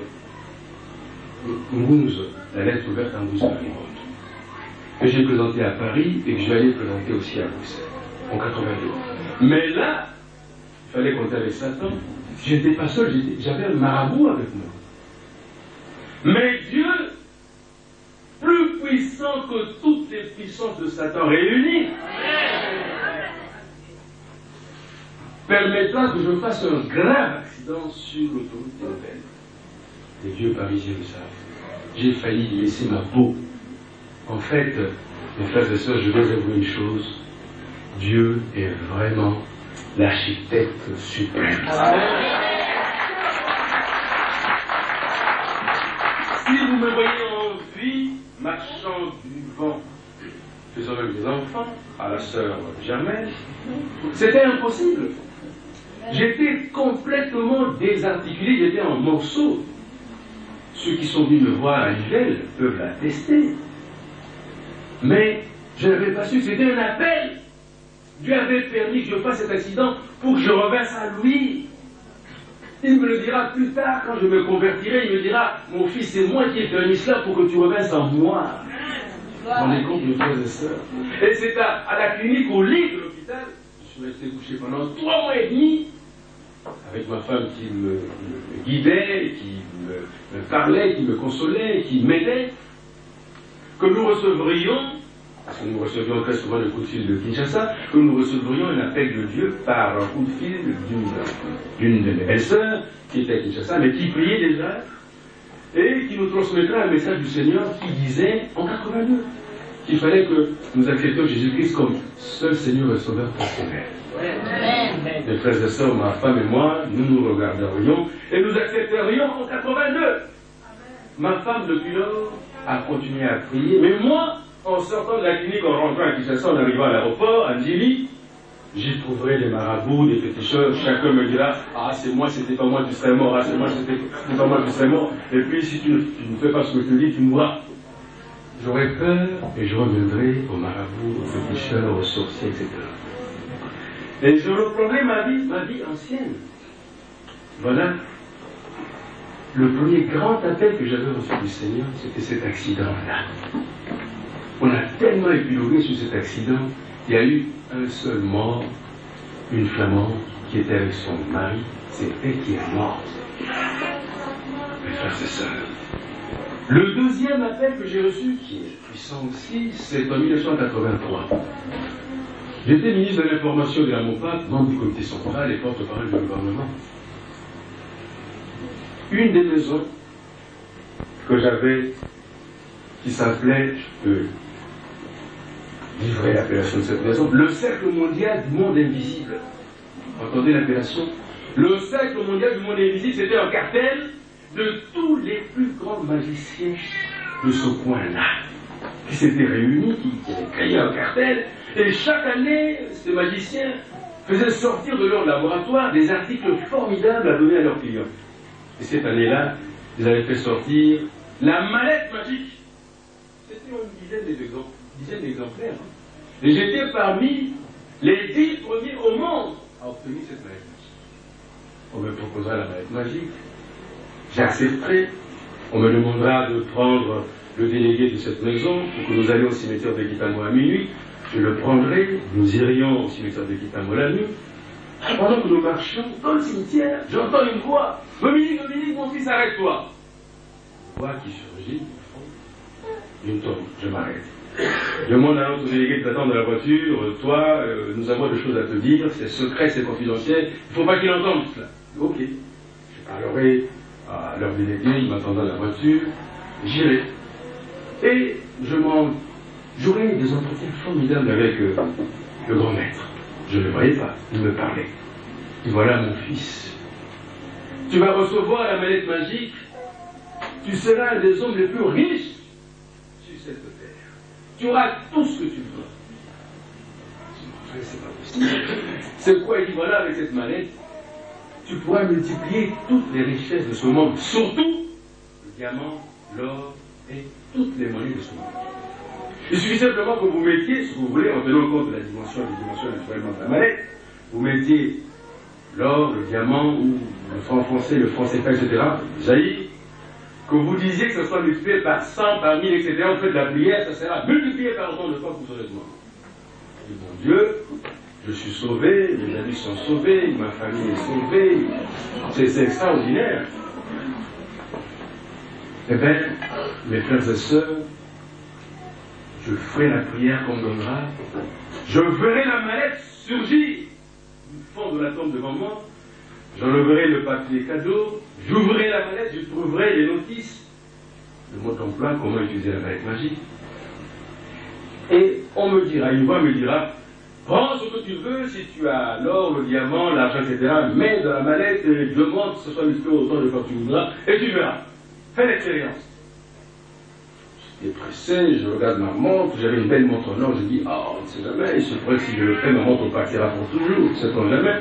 Mouze, la lettre ouverte à Mouze Marie-Monde, que j'ai présenté à Paris et que je vais aller présenter aussi à Bruxelles, en 82. Mais là, il fallait compter avec Satan. Je n'étais pas seul, j'avais un marabout avec moi. Mais Dieu, plus puissant que toutes les puissances de Satan réunies, permettra que je fasse un grave accident sur l'autoroute urbaine. Les vieux Parisiens le savent. J'ai failli laisser ma peau. En fait, mes frères et sœurs, je dois avouer une chose. Dieu est vraiment l'architecte suprême. Si vous me voyez en vie, marchant du vent, faisant avec des enfants, à la sœur Germaine, c'était impossible. J'étais complètement désarticulé, j'étais en morceaux. Ceux qui sont venus me voir à Nivelles peuvent l'attester. Mais je n'avais pas su que c'était un appel. Dieu avait permis que je fasse cet accident pour que je revinsse à lui. Il me le dira plus tard, quand je me convertirai, il me dira, mon fils, c'est moi qui ai permis cela pour que tu reviennes en moi. On est compte, mes frères et sœurs. Et c'est à la clinique, au lit de l'hôpital, je suis resté couché pendant 3 mois et demi, avec ma femme qui me guidait, qui me parlait, qui me consolait, qui m'aidait, que nous recevrions, parce que nous recevions très souvent le coup de fil de Kinshasa, que nous recevrions un appel de Dieu par un coup de fil d'une de mes belles-sœurs, qui était à Kinshasa, mais qui priait déjà, et qui nous transmettrait un message du Seigneur qui disait, en 82, qu'il fallait que nous acceptions Jésus-Christ comme seul Seigneur et Sauveur personnel. Mes frères et sœurs, ma femme et moi, nous nous regarderions et nous accepterions en 82. Ma femme, depuis lors, a continué à prier, mais moi, en sortant de la clinique, en rentrant à Kinshasa, en arrivant à l'aéroport, à Ndjili, j'y trouverai des marabouts, des féticheurs, chacun me dira, ah c'est moi, c'était pas moi, tu serais mort, ah c'est moi, c'était pas moi, tu serais mort, et puis si tu ne fais pas ce que je te dis, tu mourras. J'aurais peur et je reviendrai aux marabouts, aux féticheurs, aux sorciers, etc. Et je reprendrai ma vie ancienne. Voilà. Le premier grand appel que j'avais reçu du Seigneur, c'était cet accident-là. On a tellement épilogué sur cet accident, il y a eu un seul mort, une flamande qui était avec son mari, c'est elle qui est morte. Mes frères et sœurs. Le deuxième appel que j'ai reçu, qui est puissant aussi, c'est en 1983. J'étais ministre de l'Information de la MOPAC, membre du comité central et porte-parole du gouvernement. Une des maisons que j'avais, qui s'appelait, je peux livrer l'appellation de cette maison, le Cercle mondial du monde invisible. Entendez l'appellation? Le Cercle mondial du monde invisible, c'était un cartel de tous les plus grands magiciens de ce coin-là, qui s'étaient réunis, qui avaient créé un cartel, et chaque année, ces magiciens faisaient sortir de leur laboratoire des articles formidables à donner à leurs clients. Et cette année-là, ils avaient fait sortir la mallette magique. C'était une dizaine d'exemplaires. Et j'étais parmi les 10 premiers au monde à obtenir cette mallette magique. On me proposera la mallette magique. J'accepterai. On me demandera de prendre le délégué de cette maison pour que nous allions au cimetière de Kitamo à minuit. Je le prendrai. Nous irions au cimetière de Kitamo la nuit. Pendant que nous marchions dans le cimetière, j'entends une voix. Dominique, mon fils, arrête-toi. Une voix qui surgit au fond d'une tombe. Je m'arrête. Je demande à notre délégué de t'attendre dans la voiture. Toi, nous avons des choses à te dire. C'est secret, c'est confidentiel. Il ne faut pas qu'il entende cela. Ok. Je parlerai à leur délégué. Il m'attendra dans la voiture. J'irai. Et j'aurai des entretiens formidables avec le grand maître. Je ne le voyais pas, il me parlait. Et voilà mon fils. Tu vas recevoir la mallette magique. Tu seras un des hommes les plus riches sur cette terre. Tu auras tout ce que tu veux. C'est pas possible. C'est quoi? Il dit voilà, avec cette mallette, tu pourras multiplier toutes les richesses de ce monde, surtout le diamant, l'or et toutes les monnaies de ce monde. Il suffit simplement que vous mettiez, si vous voulez, en tenant compte de la dimension naturellement de la mallette, vous mettiez l'or, le diamant, ou le franc français, le franc CFA, etc., jaillit, que vous disiez que ce soit multiplié par 100, par 1000, etc., vous faites de la prière, ça sera multiplié par autant de fois que vous aurez demandé. Et mon Dieu, je suis sauvé, mes amis sont sauvés, ma famille est sauvée, c'est extraordinaire. Eh bien, mes frères et sœurs, je ferai la prière qu'on me donnera. Je verrai la mallette surgir du fond de la tombe devant moi. J'enlèverai le papier cadeau. J'ouvrirai la mallette. Je trouverai les notices. Le mode d'emploi, comment utiliser la mallette magique. Et on me dira, une voix me dira, prends ce que tu veux, si tu as l'or, le diamant, l'argent, etc. Mets dans la mallette et demande que ce soit multiplié autant de fois que tu voudras. Et tu verras. Fais l'expérience. J'étais pressé, je regarde ma montre, j'avais une belle montre en or, je dis, oh, on ne sait jamais, il se pourrait que si je le fais, ma montre partira pour toujours, c'est on jamais.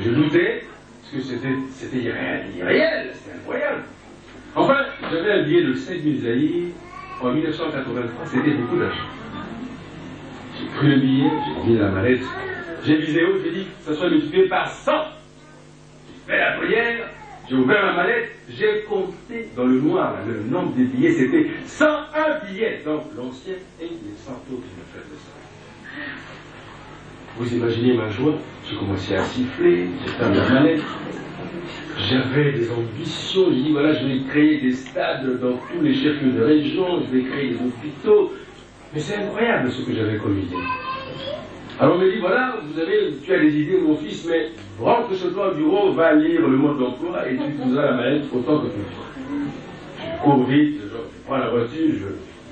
Je doutais, parce que c'était irréel, c'était incroyable. Enfin, j'avais un billet de 7000 zaïrs en 1983, c'était beaucoup d'argent. J'ai pris le billet, j'ai mis la mallette, j'ai visé haut, j'ai dit, ça soit multiplié par 100. J'ai fait la prière. J'ai ouvert ma mallette, j'ai compté dans le noir, le nombre des billets, c'était 101 billets, donc l'ancien et les 100 autres, je me fais de ça. Vous imaginez ma joie? J'ai commencé à siffler, j'ai fermé la manette. J'avais des ambitions, j'ai dit voilà, je vais créer des stades dans tous les chefs-lieux de région, je vais créer des hôpitaux. Mais c'est incroyable ce que j'avais comme idée. Alors on me dit voilà, tu as des idées mon fils, mais rentre chez toi au bureau, va lire le mode d'emploi et tu utiliseras la manette autant que tu veux. Je cours vite, je prends la voiture,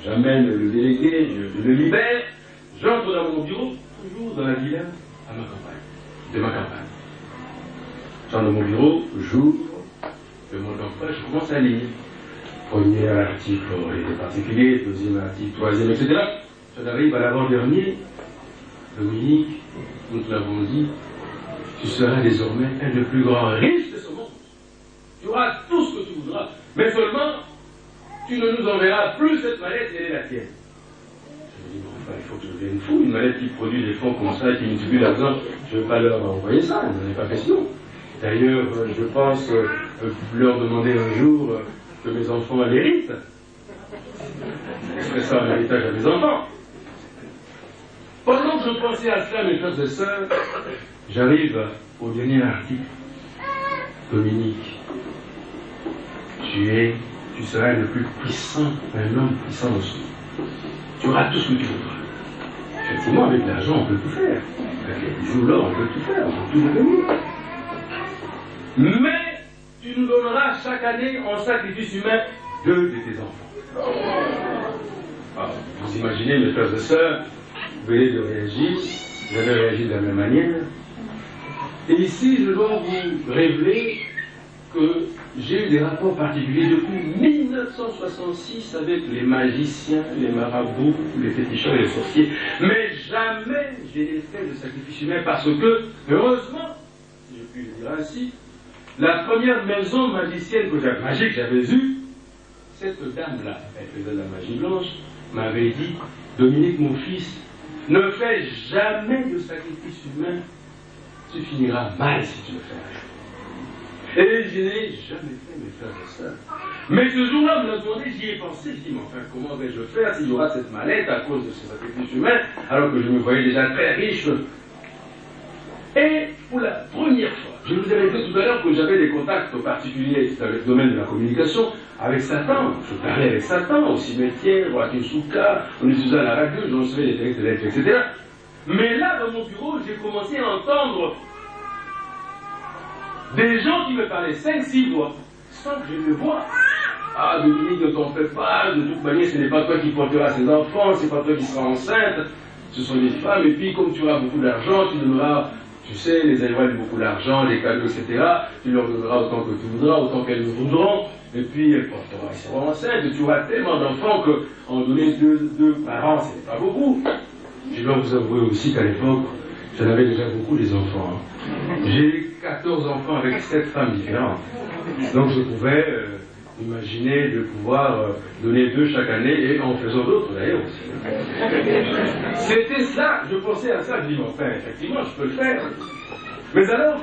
j'amène le délégué, je le libère, j'entre dans mon bureau, toujours dans la villa à ma campagne, de ma campagne. J'entre dans mon bureau, j'ouvre le mode d'emploi, je commence à lire. Premier article, les particuliers, deuxième article, troisième, etc. J'en arrive à l'avant-dernier. Dominique, nous te l'avons dit, tu seras désormais un des plus grands riches de ce monde. Tu auras tout ce que tu voudras, mais seulement, tu ne nous enverras plus cette mallette, elle est la tienne. Je me dis, bon, enfin, il faut que je devienne fou, une mallette qui produit des fonds comme ça, qui multiplie l'argent, je ne vais pas leur envoyer ça, ils n'en ai pas question. D'ailleurs, je pense leur demander un jour que mes enfants l'héritent. Je ferai ça en héritage à mes enfants. Pendant que je pensais à cela, mes frères et sœurs, j'arrive au dernier article. Dominique, tu seras le plus puissant, un homme puissant au monde. Tu auras tout ce que tu voudras. Effectivement, avec l'argent, on peut tout faire. Avec les bijoux, l'or, on peut tout faire, on peut tout devenir. Mais tu nous donneras chaque année en sacrifice humain 2 de tes enfants. Alors, vous imaginez, mes frères et sœurs, vous venez de réagir, j'avais réagi de la même manière. Et ici, je dois vous révéler que j'ai eu des rapports particuliers depuis 1966 avec les magiciens, les marabouts, les féticheurs et les sorciers. Mais jamais j'ai fait de sacrifice humain parce que, heureusement, si je puis le dire ainsi, la première maison magicienne magique que j'avais eue, cette dame-là, elle faisait de la magie blanche, m'avait dit, Dominique, mon fils, ne fais jamais de sacrifice humain, tu finiras mal si tu le fais. Et je n'ai jamais fait, mes frères et sœurs. Mais ce jour-là, on me l'a demandé, j'y ai pensé, je dis, mais enfin, comment vais-je faire s'il y aura cette mallette à cause de ce sacrifice humain, alors que je me voyais déjà très riche. Et pour la première fois, je vous avais dit tout à l'heure que j'avais des contacts particuliers dans le domaine de la communication avec Satan. Je parlais avec Satan au cimetière, au Akinsuka, on utilisait la radio, je recevais des textes de lettres, etc. Mais là, dans mon bureau, j'ai commencé à entendre des gens qui me parlaient 5-6 voix, sans que je ne vois. Ah, Dominique, ne t'en fais pas, de toute manière, ce n'est pas toi qui porteras ces enfants, c'est pas toi qui seras enceinte, ce sont des femmes, et puis comme tu auras beaucoup d'argent, tu donneras, tu sais, les aïeux ont beaucoup d'argent, des cadeaux, etc. Tu leur donneras autant que tu voudras, autant qu'elles nous voudront, et puis elles porteront, elles seront enceintes, et tu auras tellement d'enfants qu'en donner deux par an, ce n'est pas beaucoup. Je dois vous avouer aussi qu'à l'époque, j'en avais déjà beaucoup des enfants. J'ai eu 14 enfants avec 7 femmes différentes. Donc je pouvais imaginer de pouvoir donner 2 chaque année et en faisant d'autres d'ailleurs aussi. C'était ça, je pensais à ça, je dis, mais enfin, effectivement, je peux le faire. Mais alors,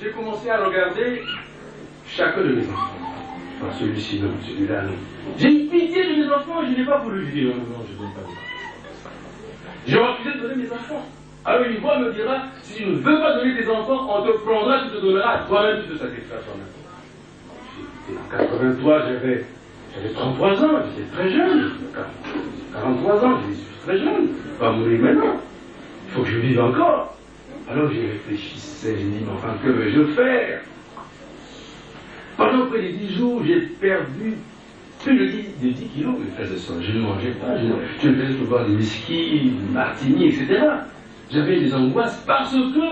j'ai commencé à regarder chacun de mes enfants. Enfin, celui-ci, non, celui-là, non. J'ai eu pitié de mes enfants et je n'ai pas voulu dire, non, non, je ne donne pas de J'ai refusé de donner mes enfants. Alors une voix me dira, si tu ne veux pas donner tes enfants, on te prendra, tu te donneras, toi-même tu te sacrifieras toi-même. En 83, j'avais 33 ans, j'étais très jeune. 43 ans, je suis très jeune. Je ne peux pas mourir maintenant. Il faut que je vive encore. Alors j'y réfléchissais, je me dis, mais enfin, que vais-je faire? Pendant près de 10 jours, j'ai perdu plus de 10 kilos, mes frères et sœurs. Je ne mangeais pas, je ne faisais que boire des whisky, des martini, etc. J'avais des angoisses parce que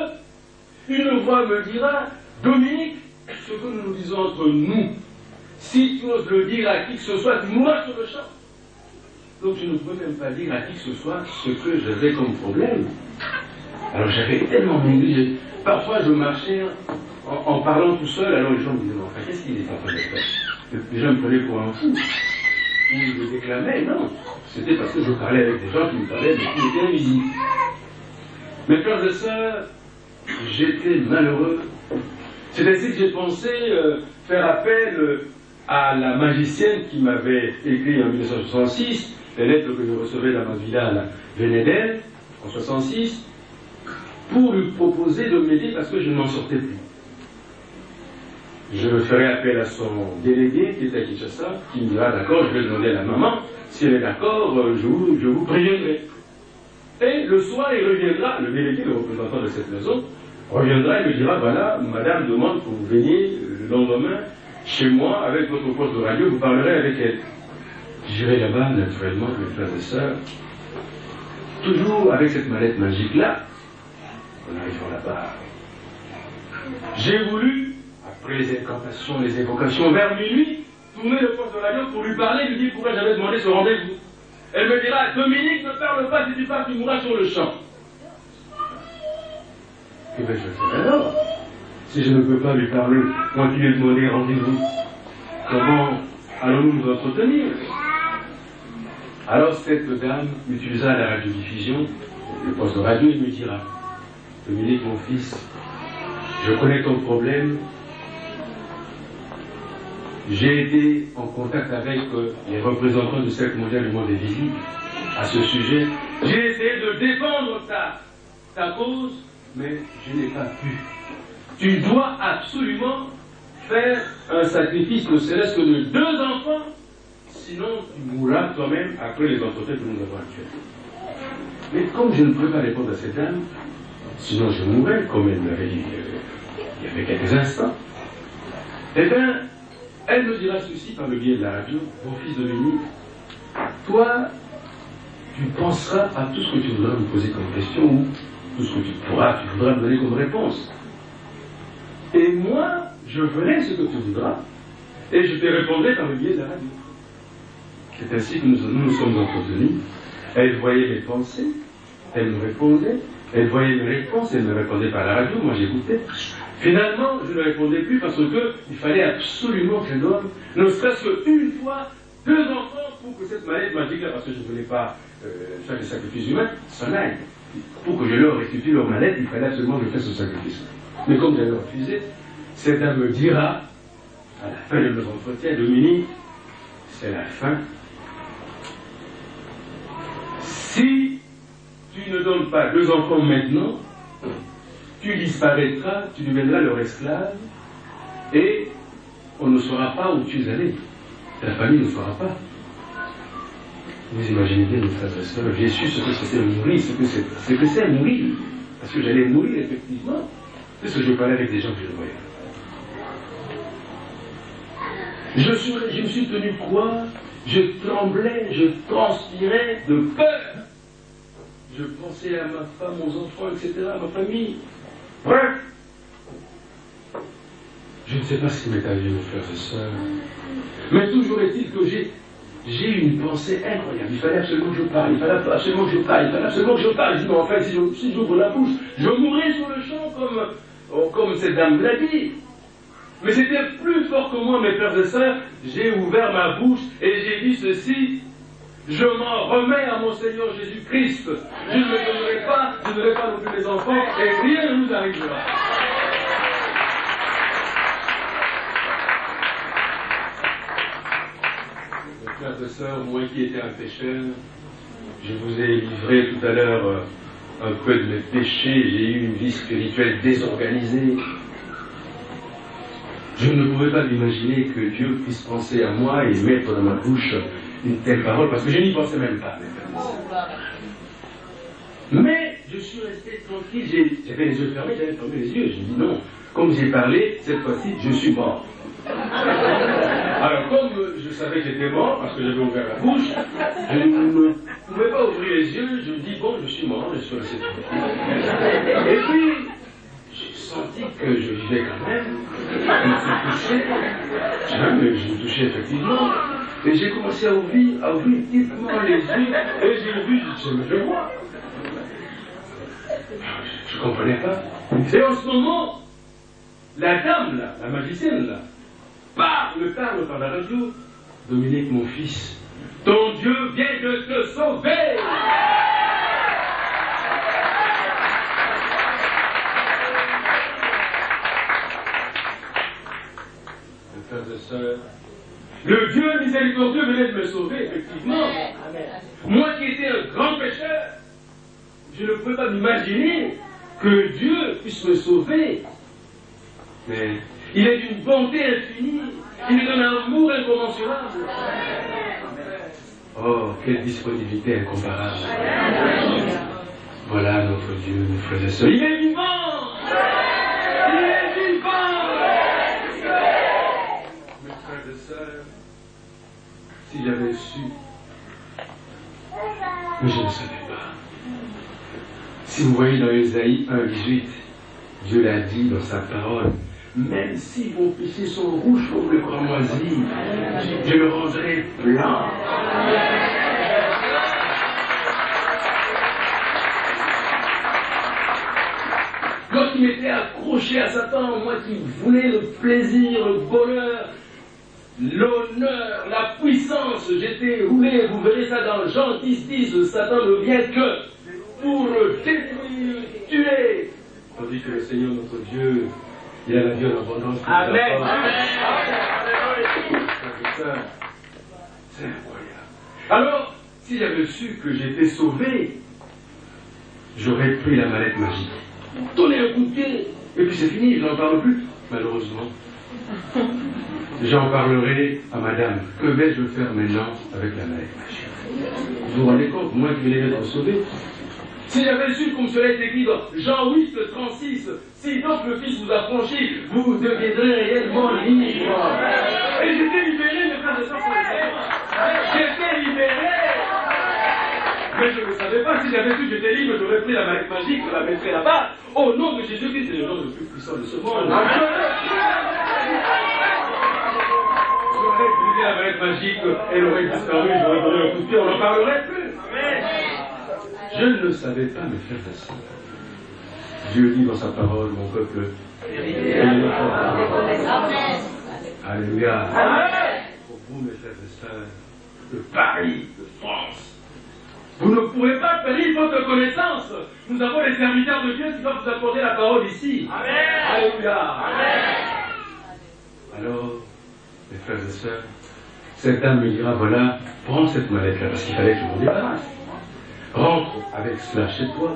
une voix me dira, Dominique, ce que nous nous disons entre nous, si tu oses le dire à qui que ce soit, tu mourras sur le champ. Donc je ne pouvais même pas dire à qui que ce soit ce que j'avais comme problème. Alors j'avais tellement négligé. Parfois je marchais en parlant tout seul, alors les gens me disaient, mais enfin, qu'est-ce qu'il est en train de faire? Les gens me prenaient pour un fou. Ils me déclamaient, non. C'était parce que je parlais avec des gens qui me parlaient, mais qui étaient invisibles. Mes frères et sœurs, j'étais malheureux. C'est ainsi que j'ai pensé faire appel à la magicienne qui m'avait écrit en 1966, les lettres que je recevais dans ma villa venaient d'elle, en 1966, pour lui proposer de m'aider parce que je n'en sortais plus. Je ferai appel à son délégué qui est à Kinshasa, qui me dira d'accord, je vais demander à la maman, si elle est d'accord, je vous préviendrai. Et le soir, il reviendra, le délégué, le représentant de cette maison, reviendra et me dira, voilà, madame demande que vous veniez le lendemain chez moi avec votre poste de radio, vous parlerez avec elle. J'irai là-bas, naturellement, mes frères et sœurs, toujours avec cette mallette magique-là, en arrivant là-bas. J'ai voulu, après les incantations, les évocations, vers minuit, tourner le poste de radio pour lui parler, lui dire pourquoi j'avais demandé ce rendez-vous. Elle me dira, Dominique, ne parle pas, si tu parles, tu mourras sur le champ. Que vais-je faire alors? Si je ne peux pas lui parler, moi qui lui ai demandé rendez-vous, comment allons-nous nous entretenir? Alors cette dame utilisa la radiodiffusion, le poste de radio, et me dira, Dominique, mon fils, je connais ton problème. J'ai été en contact avec les représentants du Cercle mondial du monde invisible à ce sujet. J'ai essayé de défendre ta cause, mais je n'ai pas pu. Tu dois absolument faire un sacrifice, ne serait-ce que de 2 enfants, sinon tu mourras toi-même après les entretiens que nous avons actuellement. Mais comme je ne peux pas répondre à cette dame, sinon je mourrais, comme elle m'avait dit il y avait quelques instants, eh bien, elle me dira ceci par le biais de la radio, mon fils Dominique, toi, tu penseras à tout ce que tu voudras me poser comme question, ou tout ce que tu voudras me donner comme réponse. Et moi, je ferai ce que tu voudras, et je te répondrai par le biais de la radio. C'est ainsi que nous nous sommes entretenus. Elle voyait mes pensées, elle me répondait, elle voyait mes réponses, elle me répondait par la radio, moi j'écoutais. Finalement, je ne répondais plus parce qu'il fallait absolument que je donne, ne serait-ce qu'une fois, 2 enfants pour que cette mallette magique-là, parce que je ne voulais pas faire des sacrifices humains, s'en aille. Pour que je leur restitue leur mallette, il fallait absolument que je fasse ce sacrifice. Mais comme j'avais refusé, cette dame me dira, à la fin de nos entretiens, Dominique, c'est la fin. Si tu ne donnes pas 2 enfants maintenant, tu disparaîtras, tu deviendras leur esclave, et on ne saura pas où tu es allé. Ta famille ne saura pas. Vous imaginez bien, mes frères et sœurs, j'ai su ce que c'était mourir, ce que c'est mourir. Parce que j'allais mourir, effectivement. Parce que je parlais avec des gens que je voyais. Je me suis tenu quoi? Je tremblais, je transpirais de peur. Je pensais à ma femme, aux enfants, etc., à ma famille. Bref, je ne sais pas ce qui m'est arrivé, mes frères et sœurs, mais toujours est-il que j'ai eu une pensée incroyable. Il fallait absolument que je parle, il fallait absolument que je parle, il fallait absolument que je parle. Je dis, mais en fait, si j'ouvre la bouche, je mourrai sur le champ comme cette dame l'a dit. Mais c'était plus fort que moi, mes frères et sœurs. J'ai ouvert ma bouche et j'ai dit ceci. Je m'en remets à mon Seigneur Jésus-Christ. Je ne me donnerai pas, je ne donnerai pas non plus les enfants, et rien ne nous arrivera. Mes frères et sœurs, moi qui étais un pécheur, je vous ai livré tout à l'heure un peu de mes péchés, j'ai eu une vie spirituelle désorganisée. Je ne pouvais pas m'imaginer que Dieu puisse penser à moi et mettre dans ma bouche une telle parole, parce que je n'y pensais même pas. Mais je suis resté tranquille, j'avais les yeux fermés, j'avais fermé les yeux, j'ai dit non, comme j'ai parlé, cette fois-ci, je suis mort. Alors comme je savais que j'étais mort, parce que j'avais ouvert la bouche, je ne pouvais pas ouvrir les yeux, je me dis bon, je suis mort, je suis resté tranquille. Et puis, j'ai senti que je vivais quand même, je me suis touché, je me touchais effectivement, et j'ai commencé à ouvrir vivement les yeux, et j'ai vu, je vois. Je ne comprenais pas. Et en ce moment, la dame là, la magicienne là, parle par la radio. Dominique, mon fils, ton Dieu vient de te sauver. Mes frères et sœurs, le Dieu miséricordieux venait de me sauver, effectivement. Moi qui étais un grand pécheur, je ne pouvais pas m'imaginer que Dieu puisse me sauver. Mais il est d'une bonté infinie. Il me donne un amour incommensurable. Oh, quelle disponibilité incomparable. Voilà notre Dieu, mes frères et sœurs. Il est vivant. Il est vivant. Mes frères et sœurs, si j'avais su, mais je ne savais pas. Si vous voyez dans Ésaïe 1,18, Dieu l'a dit dans sa parole, même si vos péchés sont rouges comme le cramoisi, je le rendrai blanc. Moi qui m'étais accroché à Satan, moi qui voulais le plaisir, le bonheur, l'honneur, la puissance, j'étais roulé, vous verrez ça dans Jean 10,10, Satan ne vient que pour détruire, tuer. Tandis que le Seigneur notre Dieu, il a la vie en abondance. Amen. C'est incroyable. Alors, si j'avais su que j'étais sauvé, j'aurais pris la mallette magique, donné un coup de pied, et puis c'est fini, je n'en parle plus, malheureusement. J'en parlerai à madame. Que vais-je faire maintenant avec la mallette magique? Vous vous rendez compte, moi qui venais d'être sauvé? Si j'avais su, comme cela est écrit dans Jean 8, 36, si donc le Fils vous a franchi, vous deviendrez réellement libre. Et j'étais libéré, mes frères et sœurs, j'étais libéré. Mais je ne savais pas, si j'avais su que j'étais libre, j'aurais pris la mallette magique, je la mettrais là-bas. Au nom de Jésus-Christ, c'est le nom le plus puissant de ce monde. J'aurais brisé la mallette magique, elle aurait disparu, j'aurais donné un coup de pied, on n'en parlerait plus. Je ne savais pas, mes frères et sœurs. Dieu dit dans sa parole, mon peuple, Alléluia. Pour vous, mes frères et sœurs, de Paris, de France, vous ne pouvez pas périr votre connaissance. Nous avons les serviteurs de Dieu qui doivent vous accorder la parole ici. Amen. Alléluia. Amen. Alors, mes frères et sœurs, cette dame me dira, voilà, prends cette mallette-là, parce qu'il fallait que je m'en débarrasse. Rentre avec cela chez toi,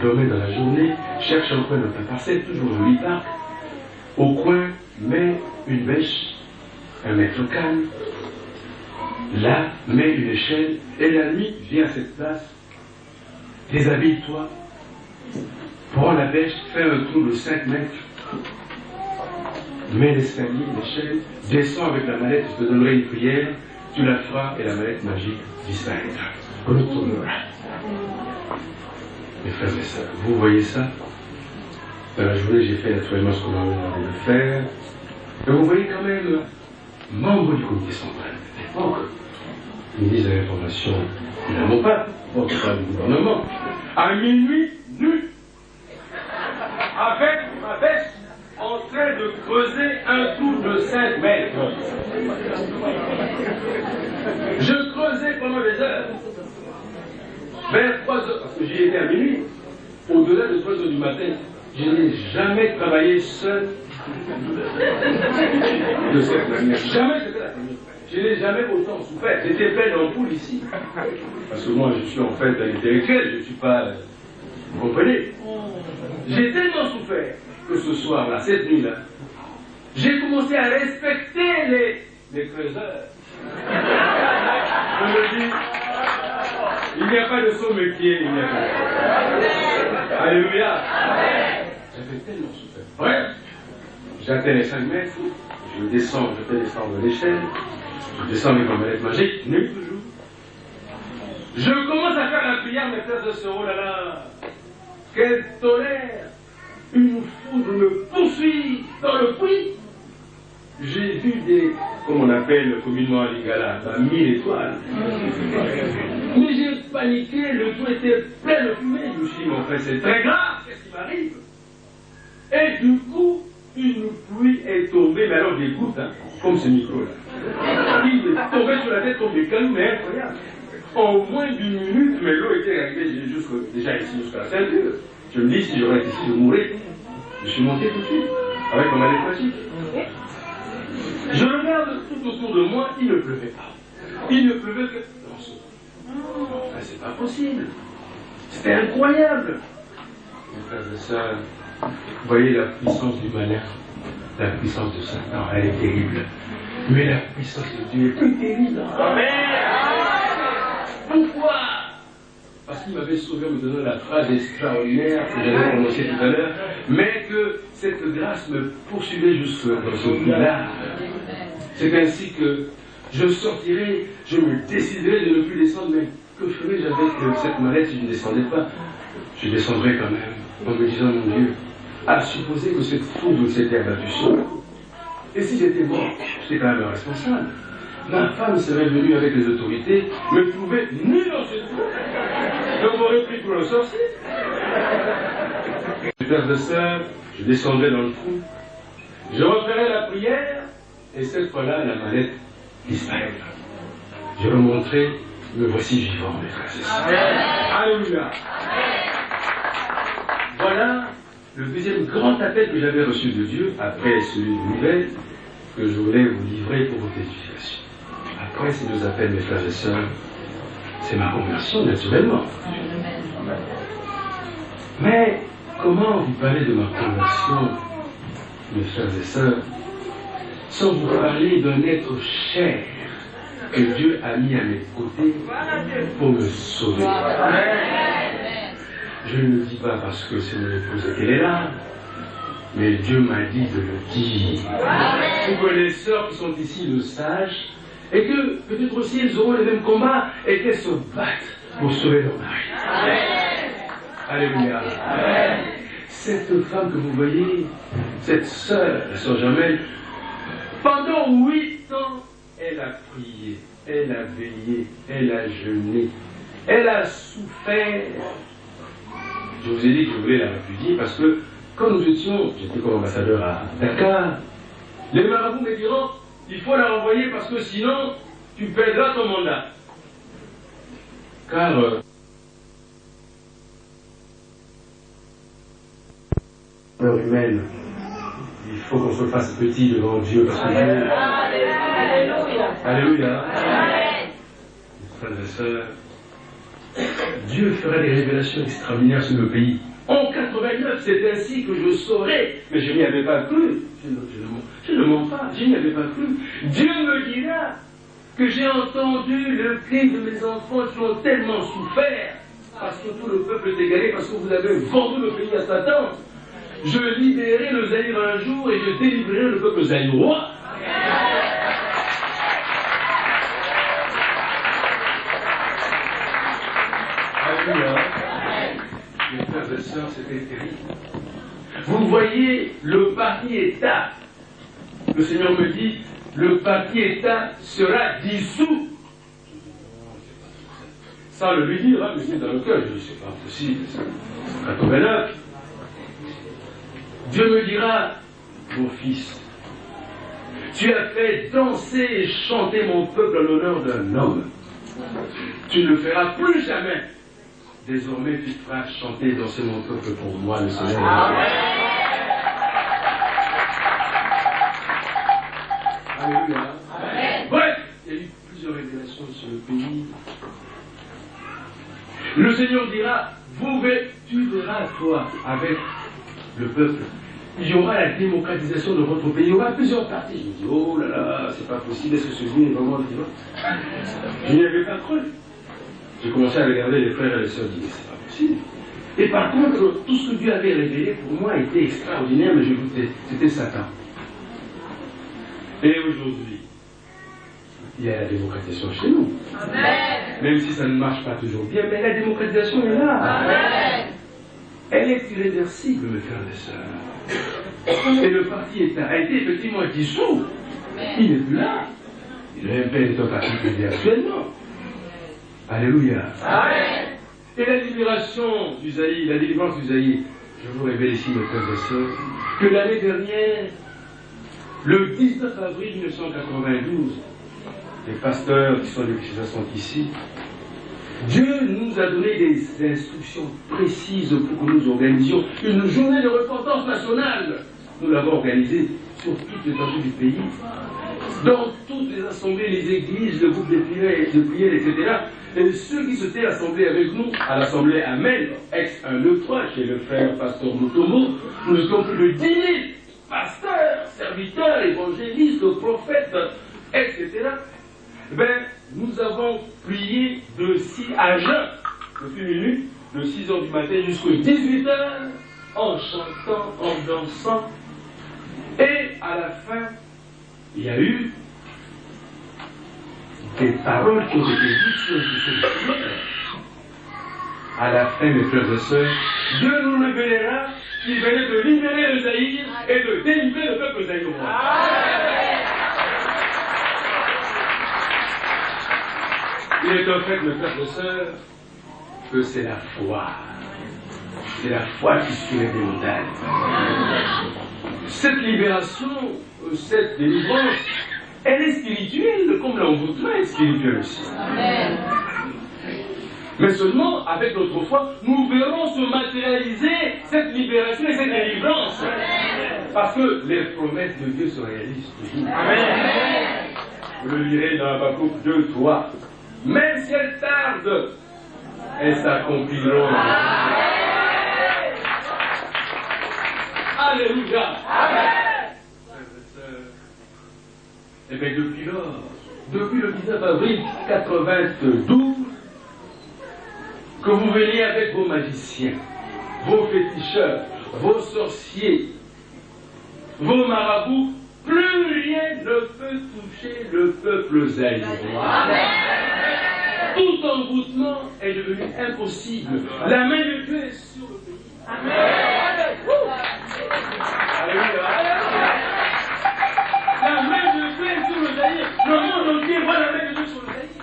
dormez dans la journée, cherche un coin dans ta parcelle, toujours au joli parc. Au coin, mets une bêche, un mètre calme. Là, mets une échelle, et la nuit, viens à cette place, déshabille-toi, prends la bêche, fais un trou de 5 mètres, mets l'escalier, l'échelle, descends avec la mallette, je te donnerai une prière, tu la feras et la mallette magique disparaîtra. Retournera. Mes frères et sœurs, vous voyez ça? Dans la journée, j'ai fait naturellement ce qu'on m'a demandé de faire. Et vous voyez quand même, membre du comité central de l'époque, ministre de l'Information, nous n'avons pas, porte-parole du gouvernement, à minuit, nu, avec ma bêche, en train de creuser un trou de 5 mètres. Je creusais pendant des heures. Vers 3 heures, parce que j'y étais à minuit, au-delà de 3 heures du matin, je n'ai jamais travaillé seul de cette manière. Jamais c'était la première. Je n'ai jamais autant souffert. J'étais plein d'ampoules ici. Parce que moi, je suis en fait un intellectuel, je ne suis pas... Vous comprenez? J'ai tellement souffert que ce soir-là, cette nuit-là, j'ai commencé à respecter les creuseurs. Je me dis... Il n'y a pas de saut métier, il n'y a pas de... Alléluia. J'avais tellement souffert. Bref, j'atteins les 5 mètres, je descends, je fais descendre l'échelle, je descends avec ma mallette magique, nu toujours. Je commence à faire la prière, mes frères et sœurs, oh là là, quel tonnerre! Une foudre me poursuit dans le puits. J'ai vu des, comme on appelle communément à Lingala, 1000 étoiles. Mais j'ai paniqué, le tout était plein de fumée. Je me suis dit, mais en fait, c'est très grave, qu'est-ce qui m'arrive? Et du coup, une pluie est tombée, mais alors des gouttes, hein, comme ce micro-là. Il est tombé sur la tête comme des cailloux, mais incroyable. En moins d'une minute, mais l'eau était arrivée déjà ici jusqu'à la ceinture. Je me dis, si j'aurais été ici, je mourrais. Je suis monté tout de suite, avec ma mallette magique. Je regarde tout autour de moi, il ne pleuvait pas. Il ne pleuvait que dans ce... Enfin, c'est pas possible. C'était incroyable. Mes frères et sœurs, vous voyez la puissance du malin, la puissance de Satan, elle est terrible. Mais la puissance de Dieu est plus terrible. Amen. Pourquoi? Parce qu'il m'avait sauvé en me donnant la phrase extraordinaire que j'avais prononcée tout à l'heure, mais que cette grâce me poursuivait jusque dans ce village. C'est ainsi que je sortirai, je me déciderai de ne plus descendre, mais que ferais-je avec cette mallette si je ne descendais pas? Je descendrai quand même, en me disant, mon Dieu, à supposer que cette foudre s'était abattue sur moi. Et si j'étais mort, j'étais quand même responsable. Ma femme serait venue avec les autorités, me trouver nu dans ce trou. Donc m'aurait pris pour un sorcier. Mes frères et sœurs, je descendrai dans le trou, je referai la prière, et cette fois-là, la mallette disparaîtra. Je remonterai, me voici vivant, mes frères et sœurs. Alléluia. Voilà le deuxième grand appel que j'avais reçu de Dieu, après celui de nouvelle, que je voulais vous livrer pour votre édification. Après ces deux appels, mes frères et sœurs, c'est ma conversion, naturellement. Mais comment vous parler de ma conversion, mes frères et sœurs, sans vous parler d'un être cher que Dieu a mis à mes côtés pour me sauver? Je ne le dis pas parce que c'est mon épouse et qu'elle est là, mais Dieu m'a dit de le dire. Pour que les sœurs qui sont ici le sachent, et que peut-être aussi elles auront les mêmes combats et qu'elles se battent pour sauver leur mari. Alléluia. Cette femme que vous voyez, cette sœur, la sœur Jamel, pendant 8 ans, elle a prié, elle a veillé, elle a jeûné, elle a souffert. Je vous ai dit que je voulais la répudier parce que quand nous étions, j'étais comme ambassadeur à Dakar, les marabouts me diront, il faut la renvoyer parce que sinon, tu perdras ton mandat. Car l'heure humaine, il faut qu'on se fasse petit devant Dieu parce que Dieu... Alléluia. Alléluia. Frères et sœurs, Dieu fera des révélations extraordinaires sur le pays. En 89, c'est ainsi que je saurais, mais je n'y avais pas cru. Je ne mens pas, je n'y avais pas cru. Dieu me dira que j'ai entendu le cri de mes enfants qui ont tellement souffert, parce que tout le peuple est égaré, parce que vous avez vendu le pays à Satan. Je libérerai le Zaïre un jour et je délivrerai le peuple zaïrois. Alléluia. Mes frères et sœurs, c'était terrible. Vous voyez le parti État. Le Seigneur me dit, le parti État sera dissous. Sans le lui dire, mais c'est dans le cœur. Je dis, c'est pas possible. C'est 89. Dieu me dira, mon fils, tu as fait danser et chanter mon peuple en l'honneur d'un homme. Tu ne le feras plus jamais. Désormais, tu feras chanter et danser mon peuple pour moi, le Seigneur. Amen. Alléluia. Amen. Bref, il y a eu plusieurs révélations sur le pays. Le Seigneur dira, tu verras, toi, avec le peuple, il y aura la démocratisation de votre pays. Il y aura plusieurs partis. Je me dis, oh là là, c'est pas possible, est-ce que ce Dieu est vraiment vivant? Je n'y avais pas cru. J'ai commencé à regarder les frères et les sœurs, je dis, c'est pas possible. Et par contre, tout ce que Dieu avait révélé pour moi était extraordinaire, mais je doutais, c'était Satan. Et aujourd'hui, il y a la démocratisation chez nous. Amen. Même si ça ne marche pas toujours bien, mais la démocratisation est là. Amen. Elle est irréversible, mes frères et sœurs. Et le parti État a été effectivement dissous. Il n'est plus là. Le MP est un parti privé actuellement. Alléluia. Amen. Et la libération du Zaïre, la délivrance du Zaïre, je vous révèle ici, mes frères et sœurs, que l'année dernière, le 19 avril 1992, les pasteurs qui sont ici, Dieu nous a donné des instructions précises pour que nous organisions une journée de repentance nationale. Nous l'avons organisée sur toute l'étendue du pays. dans toutes les assemblées, les églises, le groupe de prière, etc. Et ceux qui s'étaient assemblés avec nous à l'assemblée Amen, ex-1-2-3, chez le frère pasteur Mutombo, nous étions plus de 10 000 pasteurs, serviteurs, évangélistes, prophètes, etc. Ben, nous avons prié de 6 à jeun, depuis minuit, de 6 h du matin jusqu'à 18 h, en chantant, en dansant. Et à la fin, il y a eu des paroles qui ont été dites sur le Seigneur. À la fin, mes frères et sœurs, Dieu nous révélera qu'il venait de libérer le Zaïre et de délivrer le peuple zaïrois. Il est en fait, mes frères et sœurs, que c'est la foi. C'est la foi qui soulève les montagnes. Cette libération, cette délivrance, elle est spirituelle, comme l'envoûtement est spirituel aussi. Amen. Mais seulement, avec notre foi, nous verrons se matérialiser cette libération et cette délivrance. Parce que les promesses de Dieu se réalisent toujours. Amen. Vous le lirez dans Habakkuk 2, 3. Même si elles tardent, elles s'accompliront. Alléluia. Amen. Et bien depuis lors, depuis le 19 avril 92, que vous veniez avec vos magiciens, vos féticheurs, vos sorciers, vos marabouts, plus rien ne peut toucher le peuple zaïrois. Tout envoûtement est devenu impossible. La main de Dieu est sur le pays. Amen. Alléluia. La main de Dieu est sur le Zaïre. Le monde entier voit la main de Dieu sur le Zaïre.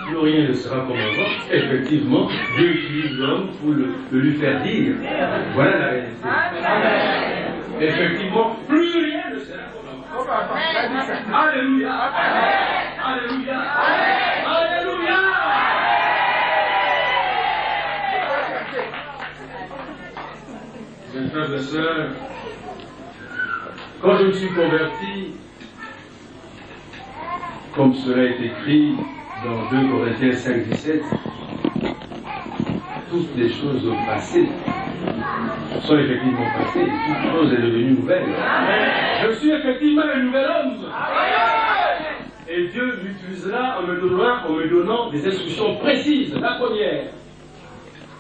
Plus rien ne sera comme avant. Effectivement, Dieu utilise l'homme pour le lui faire dire. Voilà la réalité. Effectivement, plus rien ne sera comme avant. Alléluia. Alléluia. Alléluia. Mes frères et sœurs, quand je me suis converti, comme cela est écrit dans 2 Corinthiens 5, 17, toutes les choses passées sont effectivement passées, toute chose est devenue nouvelle. Je suis effectivement un nouvel homme. Et Dieu m'utilisera en me donnant des instructions précises. La première,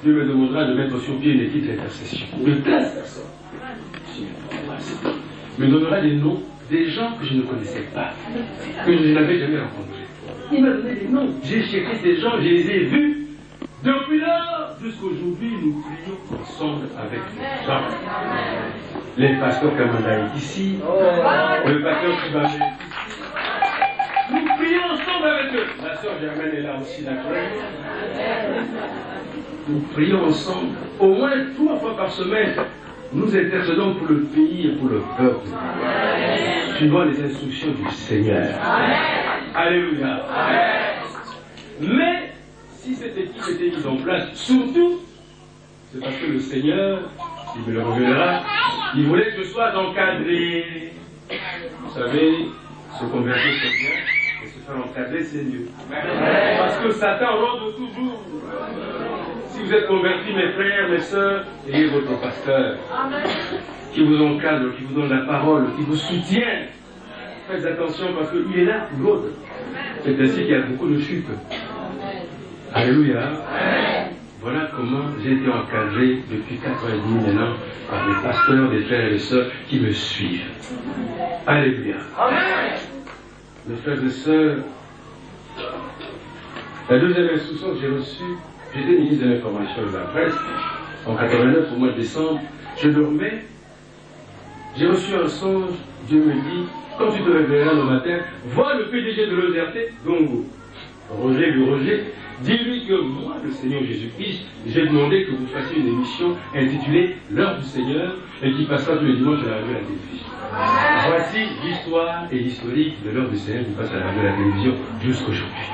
Dieu me demandera de mettre sur pied une équipe d'intercession, de 15 personnes. Me donnera des noms des gens que je ne connaissais pas, que je n'avais jamais rencontrés. Il m'a donné des noms. J'ai cherché ces gens, je les ai vus. Depuis là, jusqu'aujourd'hui, nous prions ensemble avec les gens. Les pasteurs Kamanda est ici, le pasteur Kibamé est ici. Nous prions ensemble avec eux. La sœur Germaine est là aussi, naturellement. Nous prions ensemble, au moins 3 fois par semaine. Nous intercédons pour le pays et pour le peuple, suivant les instructions du Seigneur. Amen. Alléluia. Amen. Mais, si cette équipe était mise en place, surtout, c'est parce que le Seigneur, il me le révélera, il voulait que je sois encadré. Vous savez, se convertir c'est bien, et se faire encadrer c'est mieux. Parce que Satan rôde toujours. Si vous êtes convertis, mes frères, mes sœurs, ayez votre pasteur qui vous encadre, qui vous donne la parole, qui vous soutient. Faites attention parce qu'il est là pour l'autre. C'est ainsi qu'il y a beaucoup de chutes. Alléluia. Voilà comment j'ai été encadré depuis 4 ans et demi maintenant par des pasteurs, des frères et des sœurs qui me suivent. Alléluia. Mes frères et sœurs, la deuxième instruction que j'ai reçue, j'étais ministre de l'information et de la presse, en 89, au mois de décembre, je dormais, j'ai reçu un songe, Dieu me dit, quand tu te réveilleras le matin, vois le PDG de l'EZRT, donc Roger du Roger, dis-lui que moi, le Seigneur Jésus-Christ, j'ai demandé que vous fassiez une émission intitulée L'heure du Seigneur et qui passera tous les dimanches à la radio et à la télévision. Voici l'histoire et l'historique de l'heure du Seigneur qui passe à la radio et à la télévision jusqu'aujourd'hui.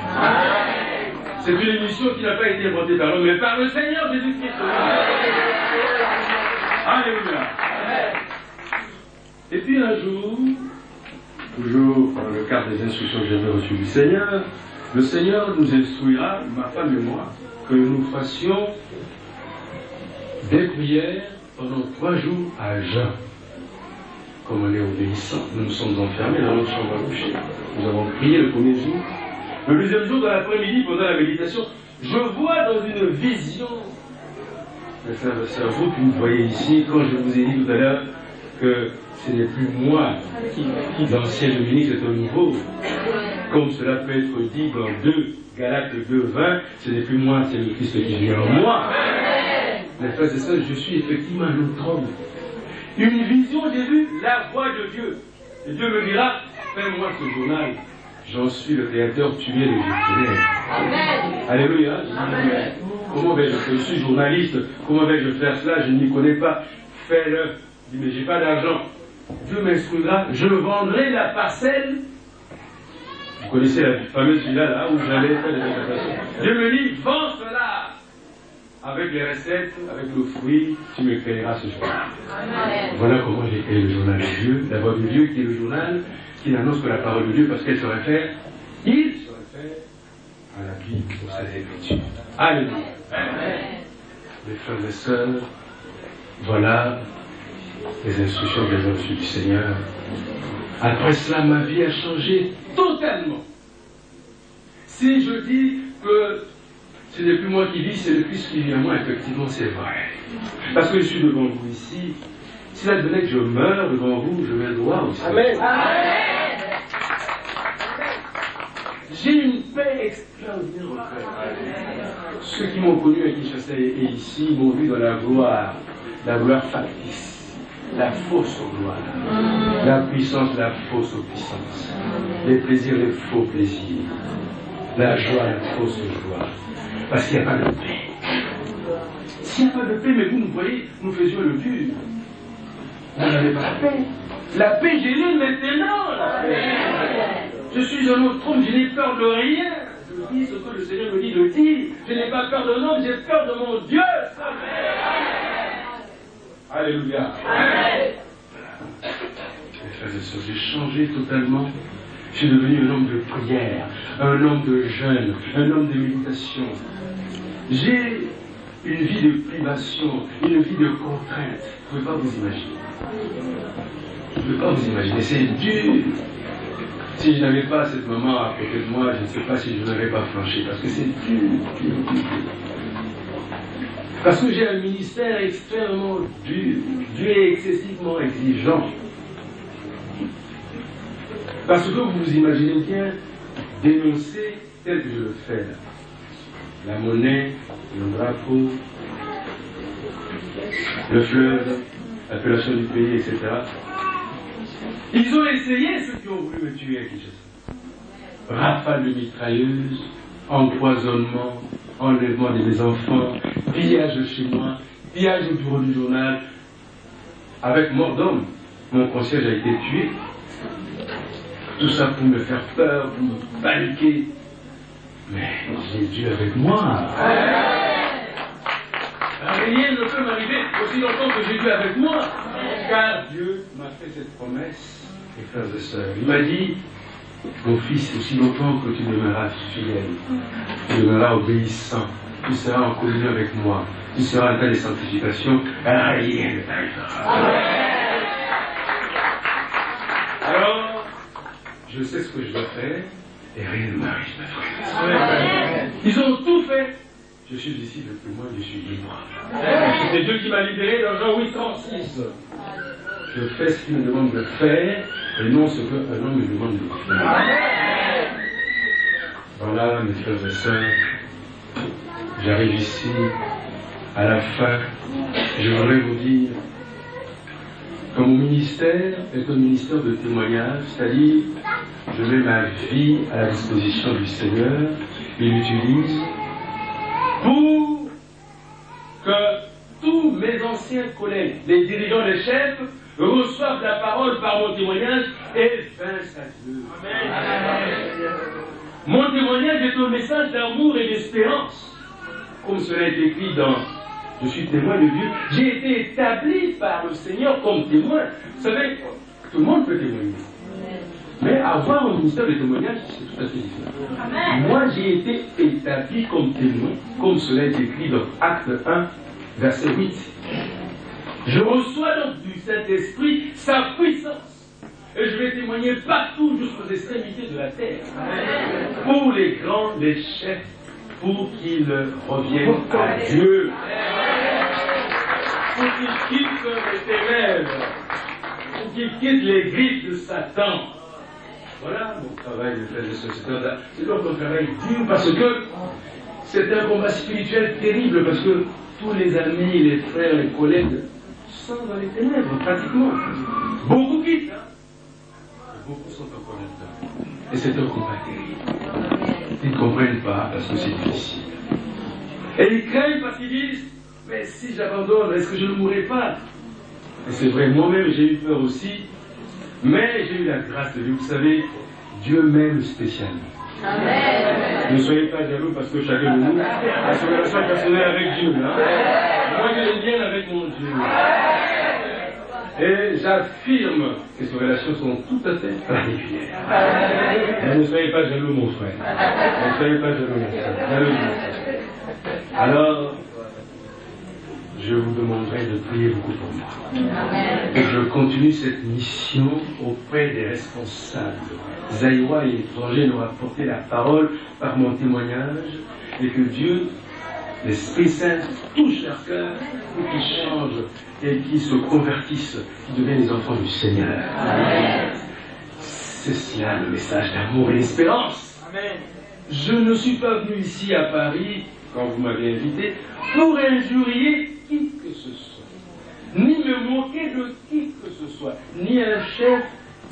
C'est une émission qui n'a pas été inventée par l'homme, mais par le Seigneur Jésus-Christ. Alléluia. Et puis un jour, toujours dans le cadre des instructions que j'avais reçues du Seigneur, le Seigneur nous instruira, ma femme et moi, que nous fassions des prières pendant 3 jours à jeun. Comme on est obéissant, nous nous sommes enfermés dans notre chambre à coucher. Nous avons prié le premier jour. Le deuxième jour, dans l'après-midi, pendant la méditation, je vois dans une vision, mes frères et sœurs, vous qui me voyez ici, quand je vous ai dit tout à l'heure que ce n'est plus moi, l'ancien Dominique, c'est un nouveau. Comme cela peut être dit dans 2 Galates 2:20, ce n'est plus moi, c'est le Christ qui vit en moi. Mes frères et sœurs, je suis effectivement un autre homme. Une vision, j'ai vu la voix de Dieu. Et Dieu me dira, fais-moi ce journal. J'en suis le créateur, tu es le gestionnaire. Alléluia. Amen. Comment vais-je faire? Je suis journaliste. Comment vais-je faire cela? Je n'y connais pas. Fais-le. Je dis, mais j'ai pas d'argent. Dieu m'instruira. Je vendrai la parcelle. Vous connaissez la fameuse villa là où j'allais faire des déclarations. Dieu me dit, vends cela. Avec les recettes, avec le fruit, tu me créeras ce journal. Voilà comment j'ai créé le journal de Dieu, la voix de Dieu qui est le journal, qui n'annonce que la parole de Dieu parce qu'elle se réfère, il se réfère à la Bible, aux Saintes Écritures. Alléluia. Mes frères et sœurs, voilà les instructions que j'ai reçues du Seigneur. Après cela, ma vie a changé totalement. Si je dis que ce n'est plus moi qui vis, c'est le Christ qui vit en moi, effectivement, c'est vrai. Parce que je suis devant vous ici. Si ça devenait que je meurs devant vous, je vais droit au ciel. Amen. J'ai une paix extraordinaire au cœur. Ceux qui m'ont connu à Kinshasa et ici m'ont vu dans la gloire factice, la fausse gloire, la puissance, la fausse puissance, les plaisirs, les faux plaisirs, la joie, la fausse joie. Parce qu'il n'y a pas de paix. S'il n'y a pas de paix, mais vous nous voyez, nous faisions le dur. Vous n'avez pas la paix. La paix, j'ai l'ai maintenant, la paix. Je suis un autre homme, je n'ai peur de rien. Je dis ce que le Seigneur me dit de dire. Je n'ai pas peur d'un homme, j'ai peur de mon Dieu. Alléluia. Amen. Mes frères et sœurs, j'ai changé totalement. Je suis devenu un homme de prière, un homme de jeûne, un homme de méditation. J'ai une vie de privation, une vie de contrainte. Vous ne pouvez pas vous imaginer. Vous ne pouvez pas vous imaginer. C'est dur. Si je n'avais pas cette maman à côté de moi, je ne sais pas si je n'aurais pas franchi. Parce que c'est dur. Parce que j'ai un ministère extrêmement dur. Dieu est excessivement exigeant. Parce que vous vous imaginez bien dénoncer tel que je le fais là. La monnaie, le drapeau, le fleuve, l'appellation du pays, etc. Ils ont essayé, ceux qui ont voulu me tuer à Kinshasa. Rafale de mitrailleuses, empoisonnement, enlèvement de mes enfants, pillage chez moi, pillage au bureau du journal. Avec mort d'homme, mon concierge a été tué. Tout ça pour me faire peur, pour me paniquer. Mais j'ai Dieu avec moi. Rien ne peut m'arriver aussi longtemps que j'ai Dieu avec moi. Car Dieu m'a fait cette promesse, mes frères et sœurs. Il m'a dit, mon fils, aussi longtemps que tu demeureras fidèle, tu demeureras obéissant, tu seras en communion avec moi, tu seras en état de sanctification, rien ne t'arrivera. Alors, je sais ce que je dois faire et rien ne m'arrive, mes frères. Ils ont tout fait. Je suis ici depuis moi, je suis libre. C'est Dieu qui m'a libéré dans Jean 8:36. Je fais ce qu'il me demande de faire et non ce qu'un homme me demande de faire. Voilà, mes frères et sœurs, j'arrive ici à la fin. Je voudrais vous dire que mon ministère est un ministère de témoignage, c'est-à-dire je mets ma vie à la disposition du Seigneur, il l'utilise pour que tous mes anciens collègues, les dirigeants, les chefs, reçoivent la parole par mon témoignage et vince à Dieu. Amen. Mon témoignage est un message d'amour et d'espérance. Comme cela est écrit dans « Je suis témoin de Dieu », j'ai été établi par le Seigneur comme témoin. Vous savez, tout le monde peut témoigner. Mais avoir un ministère de témoignage, c'est tout à fait différent. Amen. Moi, j'ai été établi comme témoin, comme cela est écrit dans Acte 1, verset 8. Je reçois donc du Saint-Esprit sa puissance. Et je vais témoigner partout jusqu'aux extrémités de la terre. Amen. Pour les grands, les chefs, pour qu'ils reviennent à Dieu. Pour qu'ils quittent les ténèbres. Pour qu'ils quittent les griffes de Satan. Voilà mon travail de frères et sœurs. C'est donc un travail dur parce que c'est un combat spirituel terrible parce que tous les amis, les frères, les collègues sont dans les ténèbres, pratiquement. Beaucoup quittent, hein. Beaucoup sont encore là-dedans. Et c'est un combat terrible. Ils ne comprennent pas parce que c'est difficile. Et ils craignent parce qu'ils disent, mais si j'abandonne, est-ce que je ne mourrai pas? Et c'est vrai, moi-même j'ai eu peur aussi, mais j'ai eu la grâce de Dieu. Vous savez, Dieu m'aime spécialement. Amen. Ne soyez pas jaloux parce que chacun de nous a sa relation personnelle avec Dieu. Hein? Moi, je l'ai bien avec mon Dieu. Et j'affirme que ces relations sont tout à fait particulières. Mais ne soyez pas jaloux, mon frère. Ne soyez pas jaloux, mon frère. Jaloux, mon frère. Alors, je vous demanderai de prier beaucoup pour moi. Et je continue cette mission auprès des responsables, zaïrois et étrangers, leur apporter la parole par mon témoignage, et que Dieu, l'Esprit Saint, touche leur cœur pour qu'ils changent et qu'ils se convertissent, qu'ils deviennent les enfants du Seigneur. Amen. C'est cela le message d'amour et d'espérance. Amen. Je ne suis pas venu ici à Paris, quand vous m'avez invité, pour injurier qui que ce soit, ni me moquer de qui que ce soit, ni un chef,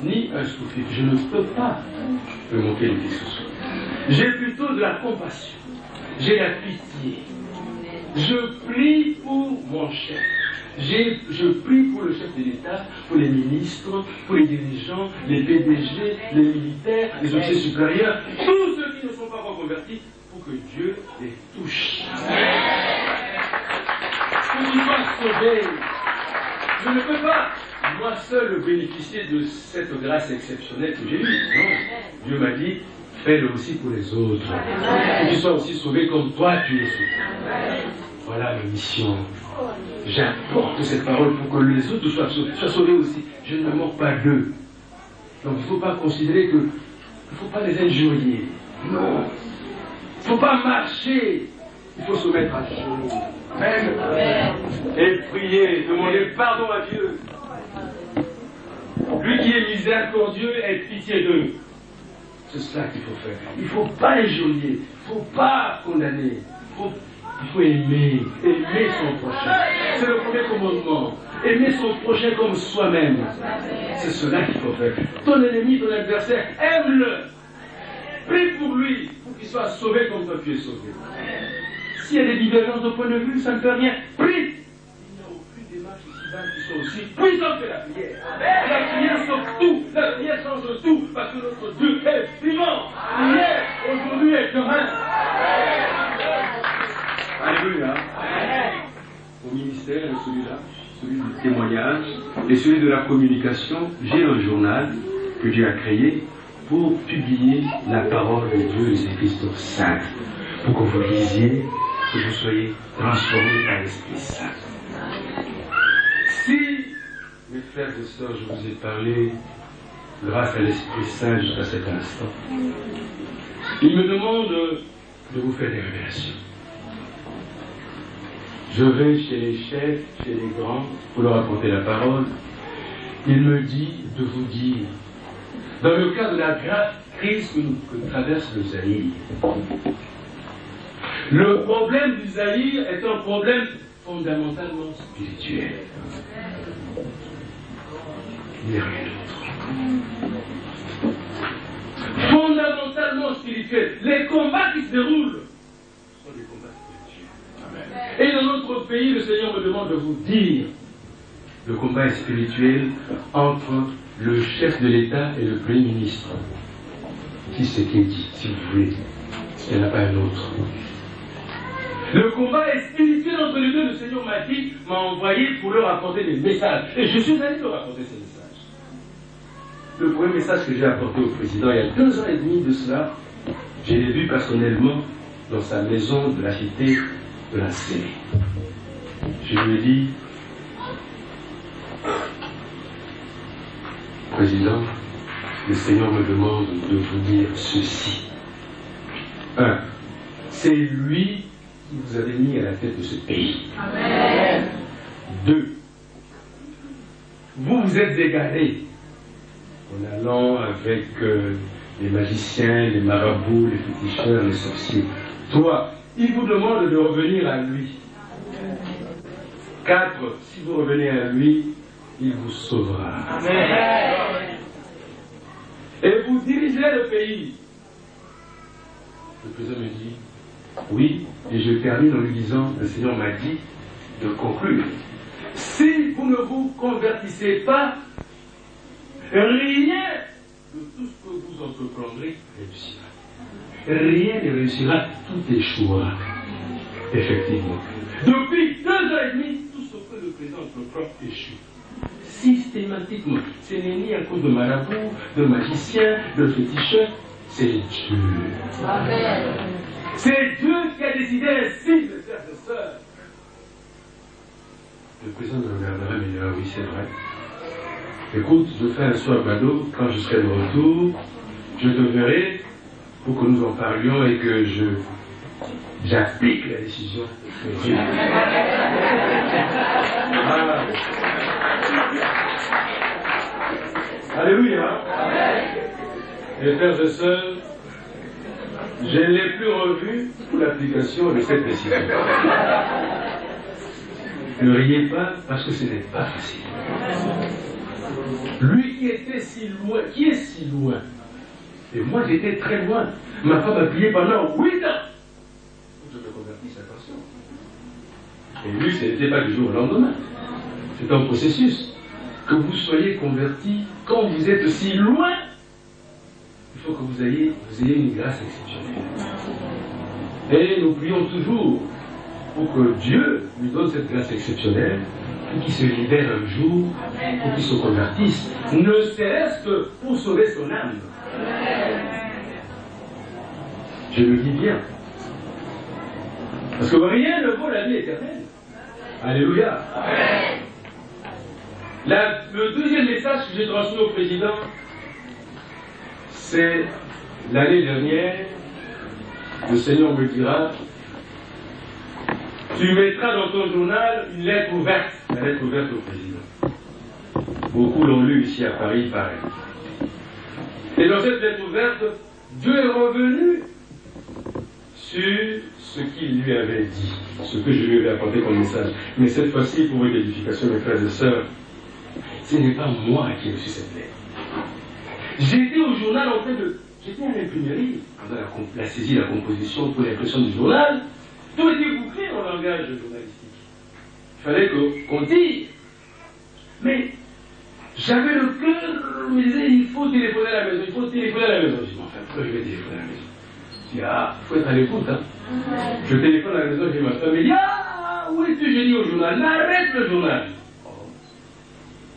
ni un sous-fifre. Je ne peux pas me moquer de qui que ce soit. J'ai plutôt de la compassion, j'ai la pitié. Je prie pour mon chef. Je prie pour le chef de l'État, pour les ministres, pour les dirigeants, les PDG, les militaires, les officiers supérieurs, tous ceux qui ne sont pas reconvertis, pour que Dieu les touche. Pour qu'ils soient sauvés. Je ne peux pas, moi seul, bénéficier de cette grâce exceptionnelle que j'ai eue. Non. Dieu m'a dit, fais-le aussi pour les autres. Pour qu'ils soient aussi sauvés comme toi tu es sauvé. Voilà ma mission. J'apporte cette parole pour que les autres soient sauvés aussi. Je ne me moque pas d'eux. Donc il ne faut pas considérer que... Il ne faut pas les injurier. Non. Il ne faut pas marcher. Il faut se mettre à genoux. Amen. Et prier, demander pardon à Dieu. Lui qui est miséricordieux, ait pitié d'eux. C'est cela qu'il faut faire. Il ne faut pas injurier. Il ne faut pas condamner. Il faut aimer son prochain. C'est le premier commandement. Aimer son prochain comme soi-même. C'est cela qu'il faut faire. Ton ennemi, ton adversaire, aime-le. Prie pour lui, pour qu'il soit sauvé comme toi tu es sauvé. S'il y a des divergences de point de vue, ça ne fait rien. Prie. Il n'y a aucune démarche ici-bas qui soit aussi puissante que la prière. La prière sauve tout. La prière change tout. Parce que notre Dieu est vivant. Hier, aujourd'hui et demain. Alléluia. Au ministère, celui-là, celui du témoignage et celui de la communication, j'ai un journal que Dieu a créé pour publier la parole de Dieu et ses Écritures saintes, pour que vous lisiez, que vous soyez transformés par l'Esprit Saint. Si, mes frères et sœurs, je vous ai parlé grâce à l'Esprit Saint jusqu'à cet instant, il me demande de vous faire des révélations. Je vais chez les chefs, chez les grands, pour leur apporter la parole. Il me dit de vous dire, dans le cas de la grave crise que traverse le Zaïre, le problème du Zaïre est un problème fondamentalement spirituel. Il n'y a rien d'autre. Fondamentalement spirituel. Les combats qui se déroulent sont des combats spirituels. Et dans notre pays, le Seigneur me demande de vous dire le combat est spirituel entre le chef de l'État et le Premier ministre. Qui c'est qui est dit, si vous voulez. Il n'y en a pas un autre. Le combat est spirituel entre les deux. Le Seigneur m'a envoyé pour leur apporter des messages. Et je suis allé leur apporter ces messages. le premier message que j'ai apporté au président il y a 2 ans et demi de cela, je l'ai vu personnellement dans sa maison de la cité de la Série. Je lui ai dit, Président, le Seigneur me demande de vous dire ceci. 1. C'est lui qui vous avait mis à la tête de ce pays. Amen. 2. Vous vous êtes égarés en allant avec les magiciens, les marabouts, les féticheurs, les sorciers. 3. Il vous demande de revenir à lui. 4. Si vous revenez à lui, il vous sauvera. Amen. Et vous dirigerez le pays. Le président me dit, oui, et je termine en lui disant, le Seigneur m'a dit de conclure. Si vous ne vous convertissez pas, rien de tout ce que vous entreprendrez réussira. Rien ne réussira, tout échouera. Effectivement. Depuis 2 ans et demi, tout ce que le président entreprend échoue. Systématiquement. Ce n'est ni à cause de marabouts, de magiciens, de féticheurs, c'est Dieu. Amen. C'est Dieu qui a décidé ainsi, mes frères et sœurs. Le président me regardera et me dira, oui, c'est vrai. Écoute, je fais un soir bado, quand je serai de retour, je te verrai pour que nous en parlions et que j'applique la décision de Dieu. Ah. Alléluia. Mes frères et sœurs, je ne l'ai plus revu pour l'application de cette décision. Ne riez pas parce que ce n'est pas facile. Lui qui était si loin, qui est si loin, et moi j'étais très loin. Ma femme a prié pendant 8 ans. Je me convertisse, attention. Et lui, ce n'était pas du jour au lendemain. C'est un processus. Que vous soyez convertis quand vous êtes si loin, il faut que vous ayez une grâce exceptionnelle. Et nous prions toujours pour que Dieu lui donne cette grâce exceptionnelle, pour qu'il se libère un jour, pour qu'il se convertisse, ne serait-ce que pour sauver son âme. Je le dis bien. Parce que rien ne vaut la vie éternelle. Alléluia. Le deuxième message que j'ai transmis au président, c'est l'année dernière, le Seigneur me dira, tu mettras dans ton journal une lettre ouverte, la lettre ouverte au président. Beaucoup l'ont lu ici à Paris, pareil. Et dans cette lettre ouverte, Dieu est revenu sur ce qu'il lui avait dit, ce que je lui avais apporté comme message. Mais cette fois-ci, pour votre édification, mes frères et sœurs, ce n'est pas moi qui ai reçu cette lettre. J'étais au journal en train de... J'étais à l'imprimerie, pendant la saisie, la composition pour l'impression du journal. Tout était bouclé en langage journalistique. Il fallait qu'on dise. Mais j'avais le cœur, je me disais, il faut téléphoner à la maison, il faut téléphoner à la maison. Je dis, enfin, pourquoi je vais téléphoner à la maison? Je dis, ah, il faut être à l'écoute, hein. Je téléphone à la maison, j'ai ma femme, elle dit, ah, où es-tu, j'ai dit au journal, arrête le journal.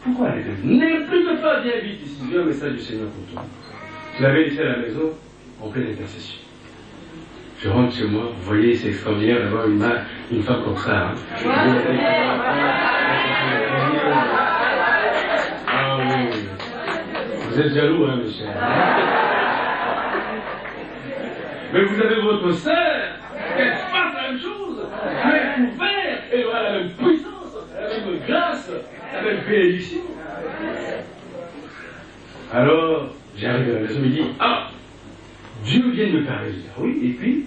Pourquoi arrêter? N'implique pas, viens vite ici, j'ai un message du Seigneur pour toi. Je l'avais laissé à la maison, en pleine intercession. Je rentre chez moi, vous voyez, c'est extraordinaire d'avoir une femme comme ça. Hein. Ah oui, vous êtes jaloux, hein, mes chers. Mais vous avez votre sœur, elle fasse la même chose, elle est ouverte, elle aura la même puissance, la même grâce, la même bénédiction. Alors, j'arrive à la maison, il me dit, ah, Dieu vient de me parler. Oui, et puis,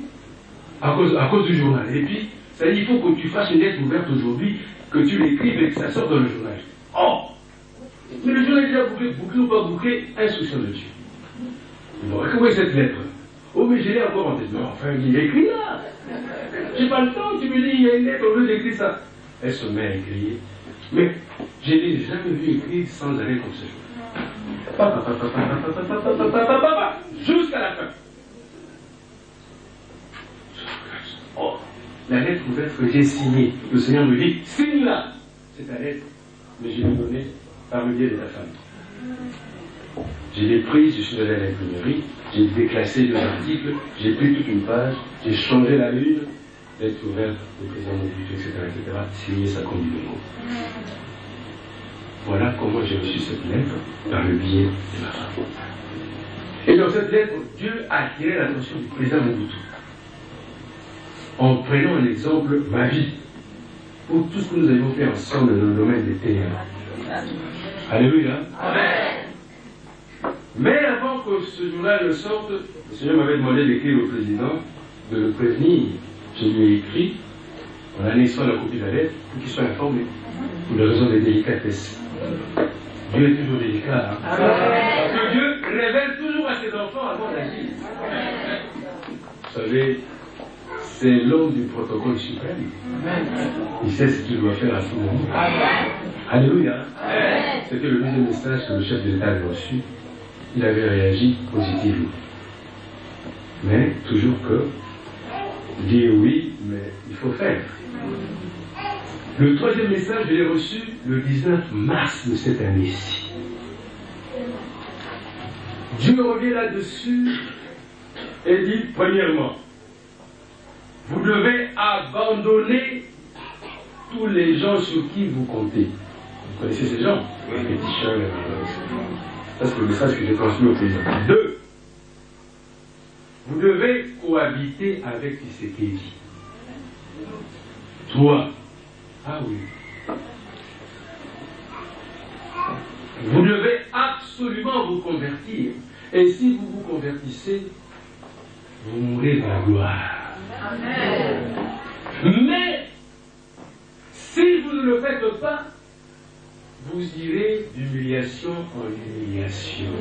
à cause du journal. Et puis, ça dit, il faut que tu fasses une lettre ouverte aujourd'hui, que tu l'écrives et que ça sorte dans le journal. Oh! Mais le journal est déjà bouclé ou pas bouclé, instruction de Dieu. Bon, comment est cette lettre? Oh, mais je l'ai encore en tête. Mais enfin, il est écrit là. J'ai pas le temps, tu me dis, il y a une lettre, au lieu d'écrire ça. Elle se met à écrire. Mais je ne l'ai jamais vu écrire sans arrêt comme ce jour. Jusqu'à la fin. Oh, la lettre ouverte que j'ai signée, le Seigneur me dit, signe-la. C'est ta lettre, mais je l'ai donnée par le biais de ta femme. Je l'ai prise, je suis allé à l'imprimerie, j'ai déclassé 2 articles, j'ai pris toute une page, j'ai changé la une, lettre ouverte au président Mobutu, etc., signé sa conduite de mots. Voilà comment j'ai reçu cette lettre par le biais de ma femme. Et dans cette lettre, Dieu a attiré l'attention du président Mobutu en prenant un exemple, ma vie, pour tout ce que nous avions fait ensemble dans le domaine des ténèbres. Alléluia. Amen. Mais avant que ce jour-là ne sorte, le Seigneur m'avait demandé d'écrire au président, de le prévenir. Je lui ai écrit, en annexant la copie de la lettre, pour qu'il soit informé, pour des raisons de délicatesse. Dieu est toujours délicat. Hein? Parce que Dieu révèle toujours à ses enfants avant d'agir. Vous savez, c'est l'homme du protocole suprême. Il sait ce qu'il doit faire à ce moment. Alléluia. C'était le deuxième message que le chef de l'État avait reçu. Il avait réagi positivement. Mais toujours que dire oui, mais il faut faire. Le troisième message, je l'ai reçu le 19 mars de cette année-ci. Dieu revient là-dessus et dit, premièrement, vous devez abandonner tous les gens sur qui vous comptez. Vous connaissez ces gens? Oui. Les petits chiens, ça c'est le message que j'ai transmis au président. 2. Vous devez cohabiter avec Tshisekedi. 3. Ah oui. Vous devez absolument vous convertir. Et si vous vous convertissez, vous mourrez dans la gloire. Amen. Mais, si vous ne le faites pas, vous irez d'humiliation en humiliation.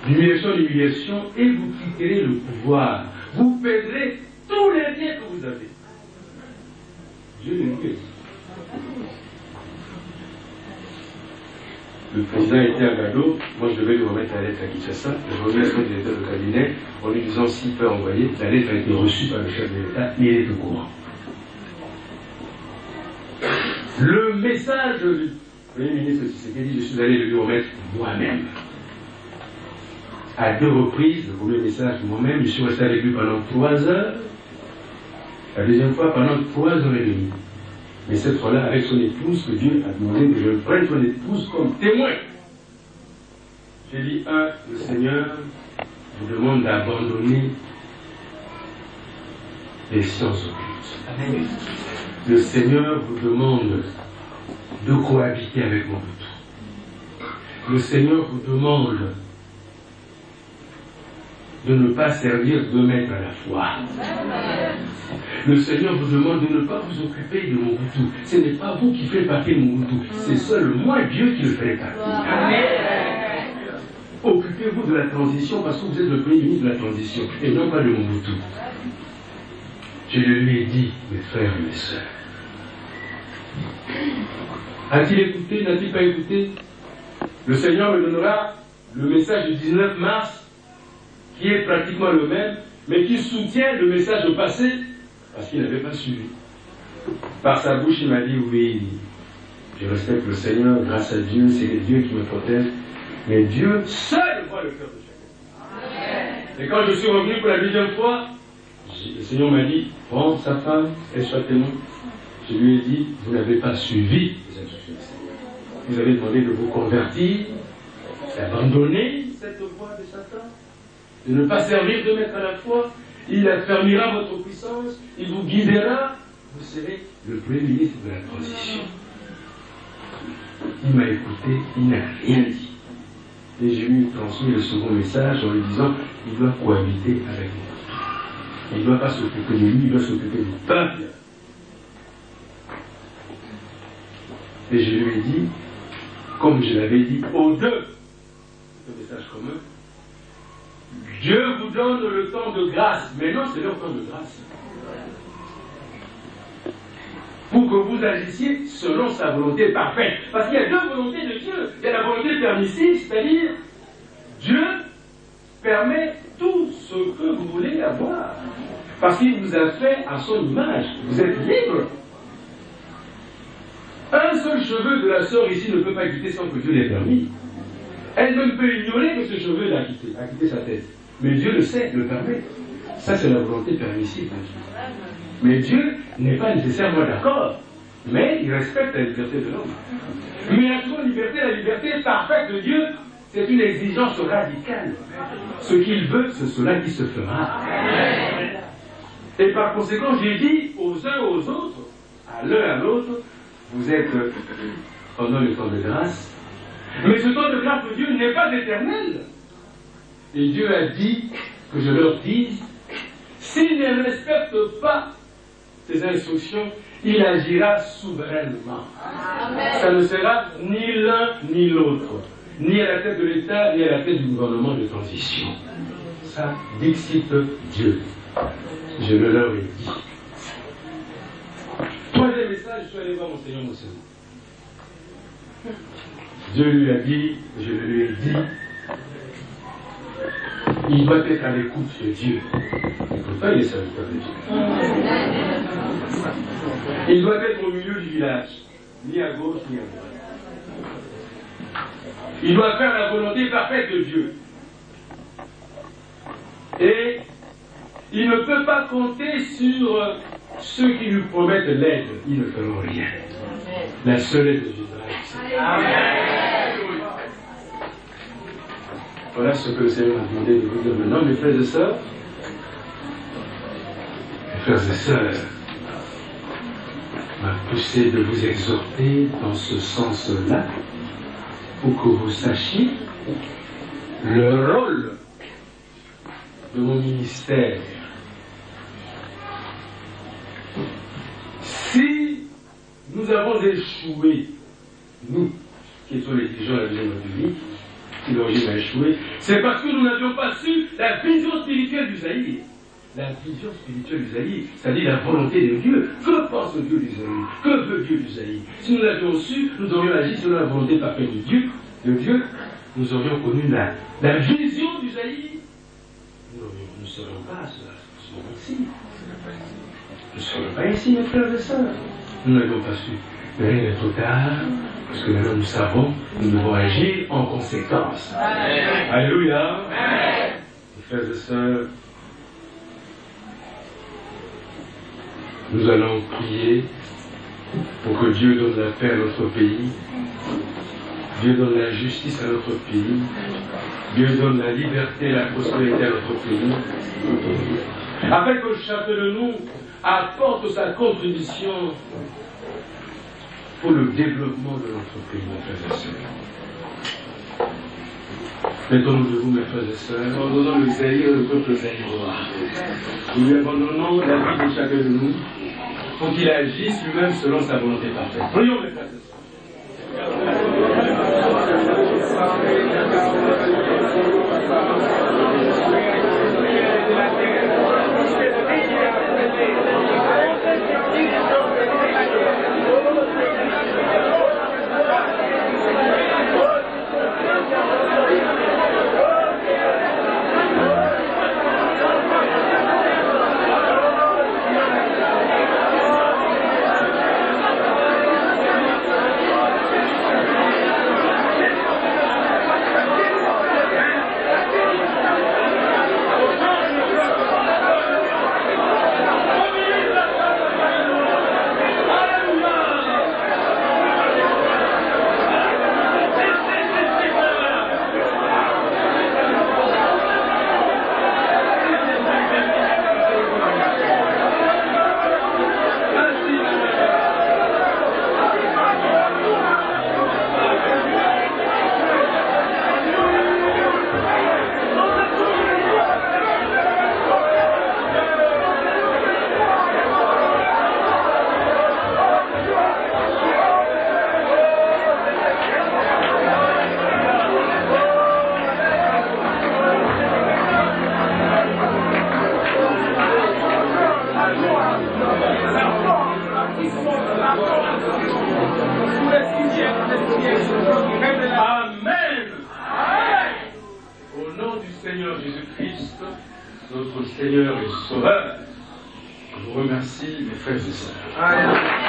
D'humiliation en humiliation, et vous quitterez le pouvoir. Vous perdrez tous les biens que vous avez. Dieu le dit. Le président était à Gado, moi je devais lui remettre la lettre à Kinshasa, je reviens à son directeur de cabinet en lui disant s'il peut envoyer, la lettre a été reçue par le chef de l'État, et il est au courant. Le message du Premier ministre Tshisekedi, je suis allé le lui remettre moi-même. À 2 reprises, le premier message moi-même, je suis resté avec lui pendant 3 heures, la deuxième fois pendant 3 heures et demie. Mais cette fois-là, avec son épouse, que Dieu a demandé que je prenne son épouse comme témoin. J'ai dit, le Seigneur vous demande d'abandonner les sciences occultes. Amen. Le Seigneur vous demande de cohabiter avec Mobutu. Le Seigneur vous demande de ne pas servir 2 maîtres à la fois. Le Seigneur vous demande de ne pas vous occuper de Mobutu. Ce n'est pas vous qui faites partie de Mobutu, c'est seul moi, Dieu, qui le fait partie. Amen. Occupez-vous de la transition parce que vous êtes le premier ministre de la transition et non pas de Mobutu. Je lui ai dit, mes frères et mes sœurs. A-t-il écouté, n'a-t-il pas écouté? Le Seigneur me donnera le message du 19 mars qui est pratiquement le même, mais qui soutient le message passé, parce qu'il n'avait pas suivi. Par sa bouche, il m'a dit, oui, je respecte le Seigneur, grâce à Dieu, c'est Dieu qui me protège, mais Dieu seul voit le cœur de chacun. Et quand je suis revenu pour la deuxième fois, le Seigneur m'a dit, prends sa femme, elle soit témoin. Je lui ai dit, vous n'avez pas suivi les instructions du Seigneur. Vous avez demandé de vous convertir, d'abandonner cette voie de Satan, de ne pas servir 2 maîtres à la fois. Il affermira votre puissance, il vous guidera, vous serez le premier ministre de la transition. Il m'a écouté, il n'a rien dit. Et je lui ai transmis le second message en lui disant, il doit cohabiter avec moi. Il ne doit pas s'occuper de lui, il doit s'occuper du peuple. Et je lui ai dit, comme je l'avais dit aux 2, c'est un message commun, Dieu vous donne le temps de grâce. Maintenant, c'est leur temps de grâce. Pour que vous agissiez selon sa volonté parfaite. Parce qu'il y a 2 volontés de Dieu. Il y a la volonté permissive, c'est-à-dire Dieu permet tout ce que vous voulez avoir. Parce qu'il vous a fait à son image. Vous êtes libre. Un seul cheveu de la sœur ici ne peut pas quitter sans que Dieu l'ait permis. Elle ne peut ignorer que ce cheveu a quitté sa tête. Mais Dieu le sait, le permet. Ça, c'est la volonté permissive de Dieu. Mais Dieu n'est pas nécessairement d'accord. Mais il respecte la liberté de l'homme. Mais la liberté, la liberté parfaite de Dieu, c'est une exigence radicale. Ce qu'il veut, c'est cela qui se fera. Et par conséquent, j'ai dit aux uns aux autres, à l'un à l'autre, vous êtes pendant le temps de grâce. Mais ce temps de grâce de Dieu n'est pas éternel. Et Dieu a dit que je leur dise, s'ils ne respectent pas ces instructions, il agira souverainement. Amen. Ça ne sera ni l'un ni l'autre, ni à la tête de l'État, ni à la tête du gouvernement de transition. Ça, dixit Dieu. Je le leur ai dit. Troisième message, je suis allé voir mon Seigneur Moussou. Dieu lui a dit, je lui ai dit, il doit être à l'écoute de Dieu. Et pourtant, il est serviteur de Dieu. Il doit être au milieu du village, ni à gauche, ni à droite. Il doit faire la volonté parfaite de Dieu. Et il ne peut pas compter sur ceux qui lui promettent l'aide. Ils ne feront rien. La seule aide de Jésus. Voilà ce que le Seigneur m'a demandé de vous dire maintenant, mes frères et sœurs. Mes frères et sœurs, m'a poussé de vous exhorter dans ce sens-là, pour que vous sachiez le rôle de mon ministère. Si nous avons échoué, nous, qui étions les dirigeants de la vision publique, qui l'origine a échoué, c'est parce que nous n'avions pas su la vision spirituelle d'Isaïe. La vision spirituelle d'Isaïe, c'est-à-dire la volonté de Dieu. Que pense Dieu d'Isaïe? Que veut Dieu d'Isaïe? Si nous l'avions su, nous aurions agi selon la volonté parfaite de Dieu, nous aurions connu la vision d'Isaïe. Nous ne serions pas à ce moment-ci. Nous ne serions pas ici, mes frères et sœurs. Nous n'avions pas su. Mais rien n'est trop tard, parce que maintenant nous savons, nous devons agir en conséquence. Amen. Alléluia. Amen. Mes frères et sœurs, nous allons prier pour que Dieu donne la paix à notre pays, Dieu donne la justice à notre pays, Dieu donne la liberté et la prospérité à notre pays, afin que chacun de nous apporte sa contribution pour le développement de notre pays, mes frères et sœurs. Mettons-nous debout, mes frères et sœurs, abandonnons le Zaïre, le peuple zaïrois. Nous lui abandonnons la vie de chacun de nous, pour qu'il agisse lui-même selon sa volonté parfaite. Prions, mes frères et sœurs. Amen. Au nom du Seigneur Jésus-Christ, notre Seigneur et Sauveur, je vous remercie, mes frères et sœurs.